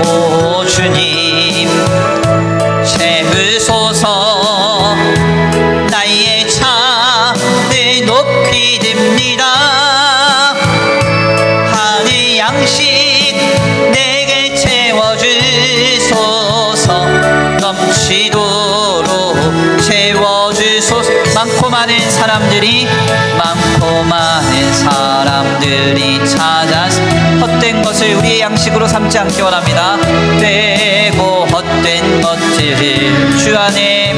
오 주님 채우소서. 나의 잔을 높이 듭니다. 하늘 양식 내게 채워주소서. 넘치도록 채워주소서. 많고 많은 사람들이 찾아서 헛된 것을 우리의 양식으로 삼지 않기 원합니다. 되고 헛된 것들을 주 안에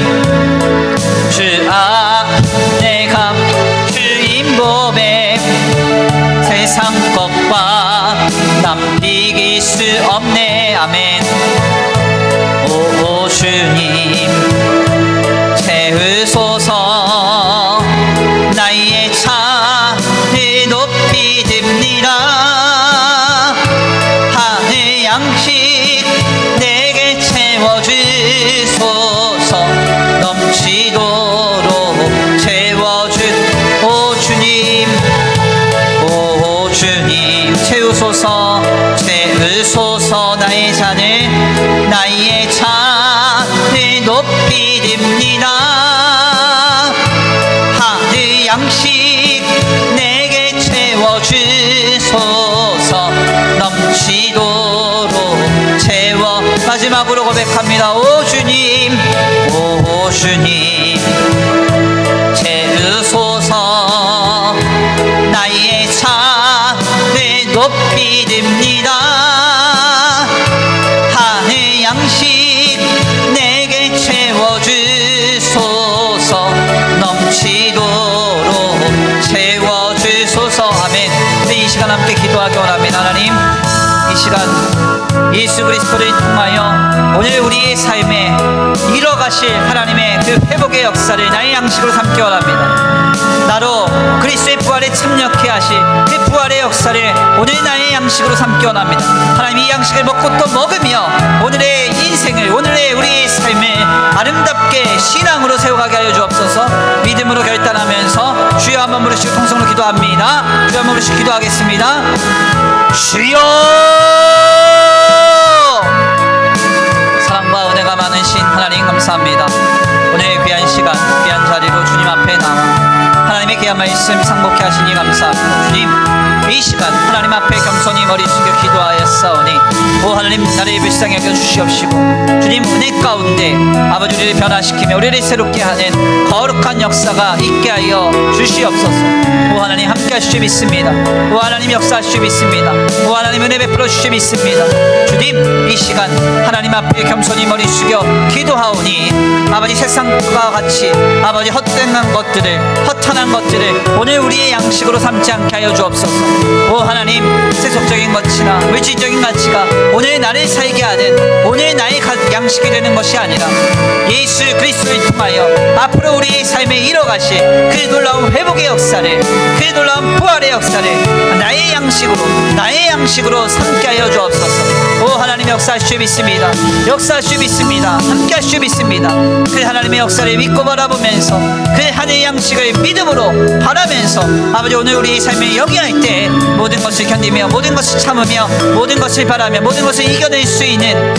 감추인 법에 세상 것과 남기길 수 없네. 아멘. 오 주님 채우소서. 나의 잔을 높이 듭니다. 하늘 양식 내게 채워주소서. 넘치도록 오 주님, 오 주님 채우소서. 나의 잔을 높이 듭니다. 하늘 양식 내게 채워주소서. 넘치도록 마지막으로 고백합니다. 오 주님, 오 주님 채우소서. 나의 잔을 높이 듭니다. 하늘 양식 내게 채워주소서. 넘치도록 채워주소서. 아멘. 이 시간 함께 기도하기 원합니다. 하나님, 이 시간 예수 그리스도를 통하여 오늘 우리의 삶에 이뤄가실 하나님의 그 회복의 역사를 나의 양식으로 삼기 원합니다. 나로 그리스도의 부활에 참여케 하실 그 부활의 역사를 오늘 나의 양식으로 삼기 원합니다. 하나님, 이 양식을 먹고 또 먹으며 오늘의 인생을, 오늘의 우리의 삶을 아름답게 신앙으로 세워가게 하여 주옵소서. 믿음으로 결단하면서 주여 한번 부르시고 통성으로 기도합니다. 주여 한번 부르시고 기도하겠습니다. 주여! 사랑과 은혜가 많으신 하나님 감사합니다. 오늘 귀한 시간, 귀한 자리로 주님 앞에 나와 하나님의 귀한 말씀 상복케 하시니 감사합니다. 주님, 이 시간 하나님 앞에 겸손히 머리 숙여 기도하였사오니 오 하나님, 나를 불쌍히 여겨 주시옵시고 주님, 은혜 가운데 아버지 우리를 변화시키며 우리를 새롭게 하는 거룩한 역사가 있게 하여 주시옵소서. 오 하나님, 함께 하시지 믿습니다. 오 하나님, 역사하시지 믿습니다. 오 하나님, 은혜 베풀어 주시지 믿습니다. 주님, 이 시간 하나님 앞에 겸손히 머리 숙여 기도하오니 아버지, 세상과 같이 아버지 헛된 것들을, 허탄한 것들을 오늘 우리의 양식으로 삼지 않게 하여 주옵소서. 오 하나님, 세속적인 것이나 물질적인 가치가 오늘 나를 살게 하는 오늘 나의 양식이 되는 것이 아니라 예수 그리스도를 통하여 앞으로 우리의 삶에 이뤄가실 그 놀라운 회복의 역사를, 그 놀라운 부활의 역사를 나의 양식으로 삼게 하여 주옵소서. 오 하나님, 역사하시오 믿습니다. 역사하시오 믿습니다. 함께 하시오 믿습니다. 그 하나님의 역사를 믿고 바라보면서 그 하늘의 양식을 믿음으로 바라면서 아버지, 오늘 우리의 삶에 영위할 때 모든 것을 견디며 모든 것을 참으며 모든 것을 바라며 모든 것을 이겨낼 수 있는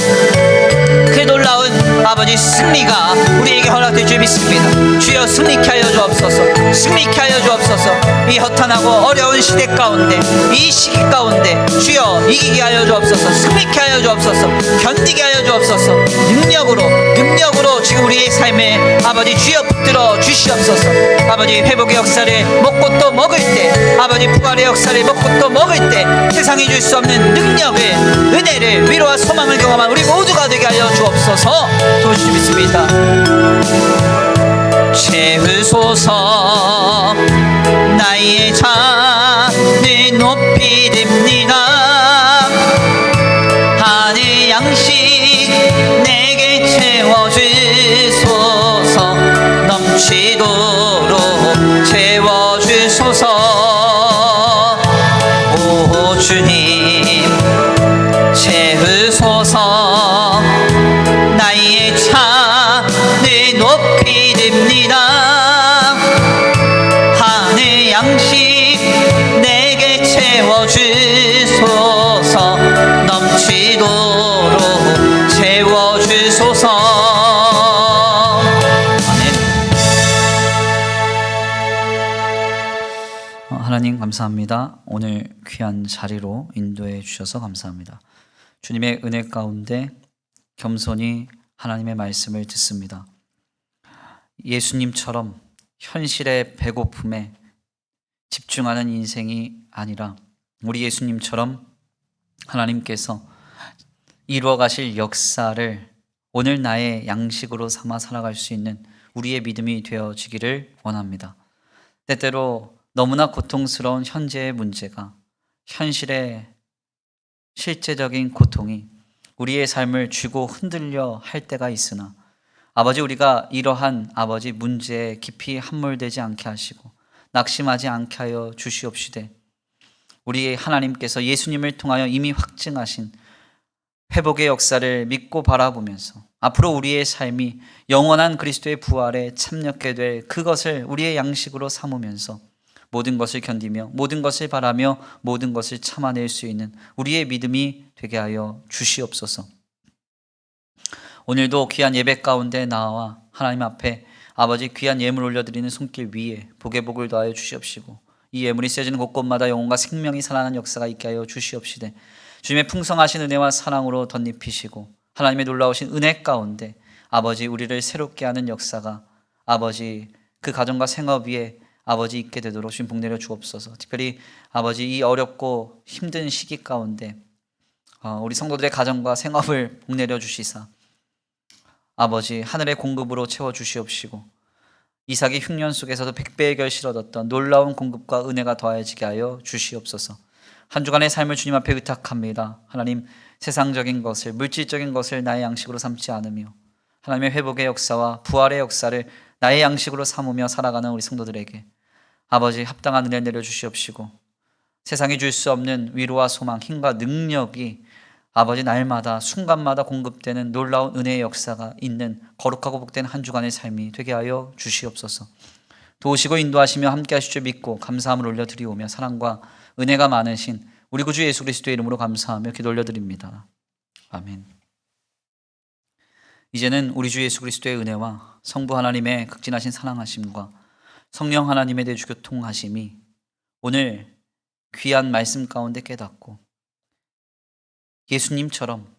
그 놀라운 아버지 승리가 우리에게 허락될 줄 믿습니다. 주여, 승리케 하여 주옵소서. 승리케 하여 주옵소서. 이 허탄하고 어려운 시대 가운데, 이 시기 가운데 주여 이기게 하여 주옵소서. 승리케 하여 주옵소서. 견디게 하여 주옵소서. 능력으로 지금 우리의 삶에 아버지 주여 붙들어 주시옵소서. 아버지, 회복의 역사를 먹고 또 먹을 때, 아버지 부활의 역사를 먹고 또 먹을 때 세상이 줄 수 없는 능력을, 은혜를, 위로와 소망을 경험한 우리 모두가 되게 하여 주옵소서. 도와주시 믿습니다. 채우소서. 나의 잔을 높이 듭니다. 하늘 양식 내게 채워주소서. 넘치도록 채워주소서. 오 주님, 채우소서. 나의 잔을 높이 듭니다. 하늘 양식 내게 채워주소서. 넘치도록 채워주소서. 아멘. 하나님 감사합니다. 오늘 귀한 자리로 인도해 주셔서 감사합니다. 주님의 은혜 가운데 겸손히 하나님의 말씀을 듣습니다. 예수님처럼 현실의 배고픔에 집중하는 인생이 아니라 우리 예수님처럼 하나님께서 이루어 가실 역사를 오늘 나의 양식으로 삼아 살아갈 수 있는 우리의 믿음이 되어지기를 원합니다. 때때로 너무나 고통스러운 현재의 문제가, 현실의 실제적인 고통이 우리의 삶을 쥐고 흔들려 할 때가 있으나 아버지, 우리가 이러한 아버지 문제에 깊이 함몰되지 않게 하시고 낙심하지 않게 하여 주시옵시되 우리의 하나님께서 예수님을 통하여 이미 확증하신 회복의 역사를 믿고 바라보면서 앞으로 우리의 삶이 영원한 그리스도의 부활에 참여하게 될 그것을 우리의 양식으로 삼으면서 모든 것을 견디며 모든 것을 바라며 모든 것을 참아낼 수 있는 우리의 믿음이 되게 하여 주시옵소서. 오늘도 귀한 예배 가운데 나와 하나님 앞에 아버지 귀한 예물 올려드리는 손길 위에 복의 복을 더하여 주시옵시고 이 예물이 쓰여지는 곳곳마다 영혼과 생명이 살아나는 역사가 있게 하여 주시옵시되 주님의 풍성하신 은혜와 사랑으로 덧입히시고 하나님의 놀라우신 은혜 가운데 아버지 우리를 새롭게 하는 역사가 아버지 그 가정과 생업 위에 아버지 있게 되도록 주님 복 내려 주옵소서. 특별히 아버지 이 어렵고 힘든 시기 가운데 우리 성도들의 가정과 생업을 복 내려 주시사 아버지 하늘의 공급으로 채워 주시옵시고 이삭의 흉년 속에서도 100배의 결실을 얻었던 놀라운 공급과 은혜가 더해지게 하여 주시옵소서. 한 주간의 삶을 주님 앞에 의탁합니다. 하나님, 세상적인 것을, 물질적인 것을 나의 양식으로 삼지 않으며 하나님의 회복의 역사와 부활의 역사를 나의 양식으로 삼으며 살아가는 우리 성도들에게 아버지 합당한 은혜를 내려주시옵시고 세상이 줄 수 없는 위로와 소망, 힘과 능력이 아버지 날마다 순간마다 공급되는 놀라운 은혜의 역사가 있는 거룩하고 복된 한 주간의 삶이 되게 하여 주시옵소서. 도우시고 인도하시며 함께 하실 줄 믿고 감사함을 올려드리오며 사랑과 은혜가 많으신 우리 구주 예수 그리스도의 이름으로 감사하며 기도 올려드립니다. 아멘. 이제는 우리 주 예수 그리스도의 은혜와 성부 하나님의 극진하신 사랑하심과 성령 하나님의 대주 교통하심이 오늘 귀한 말씀 가운데 깨닫고 예수님처럼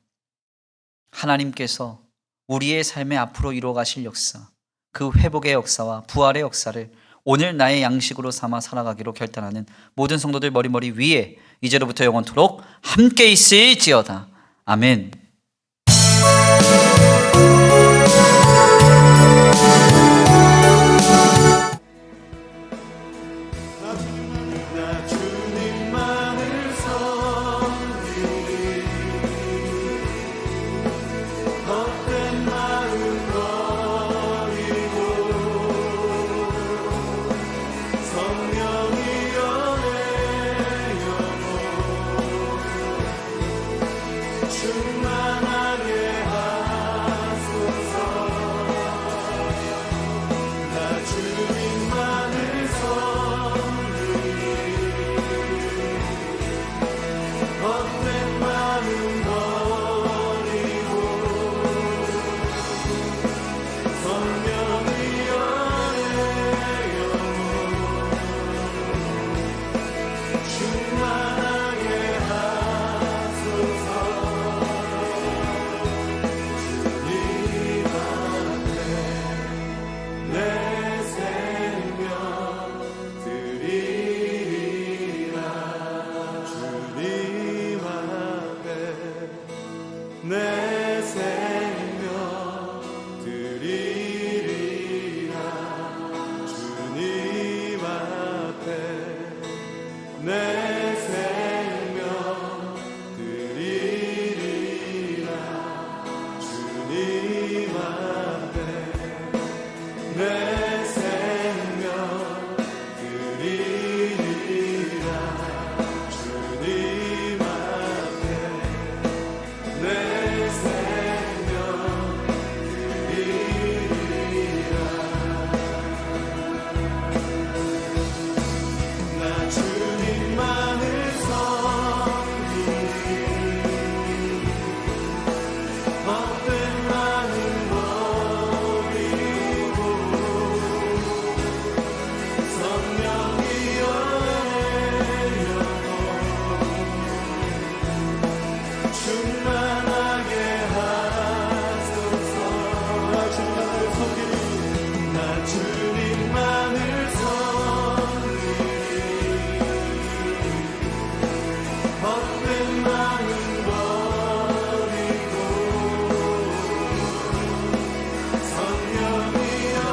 하나님께서 우리의 삶에 앞으로 이루어가실 역사, 그 회복의 역사와 부활의 역사를 오늘 나의 양식으로 삼아 살아가기로 결단하는 모든 성도들 머리머리 위에 이제로부터 영원토록 함께 있을지어다. 아멘. 내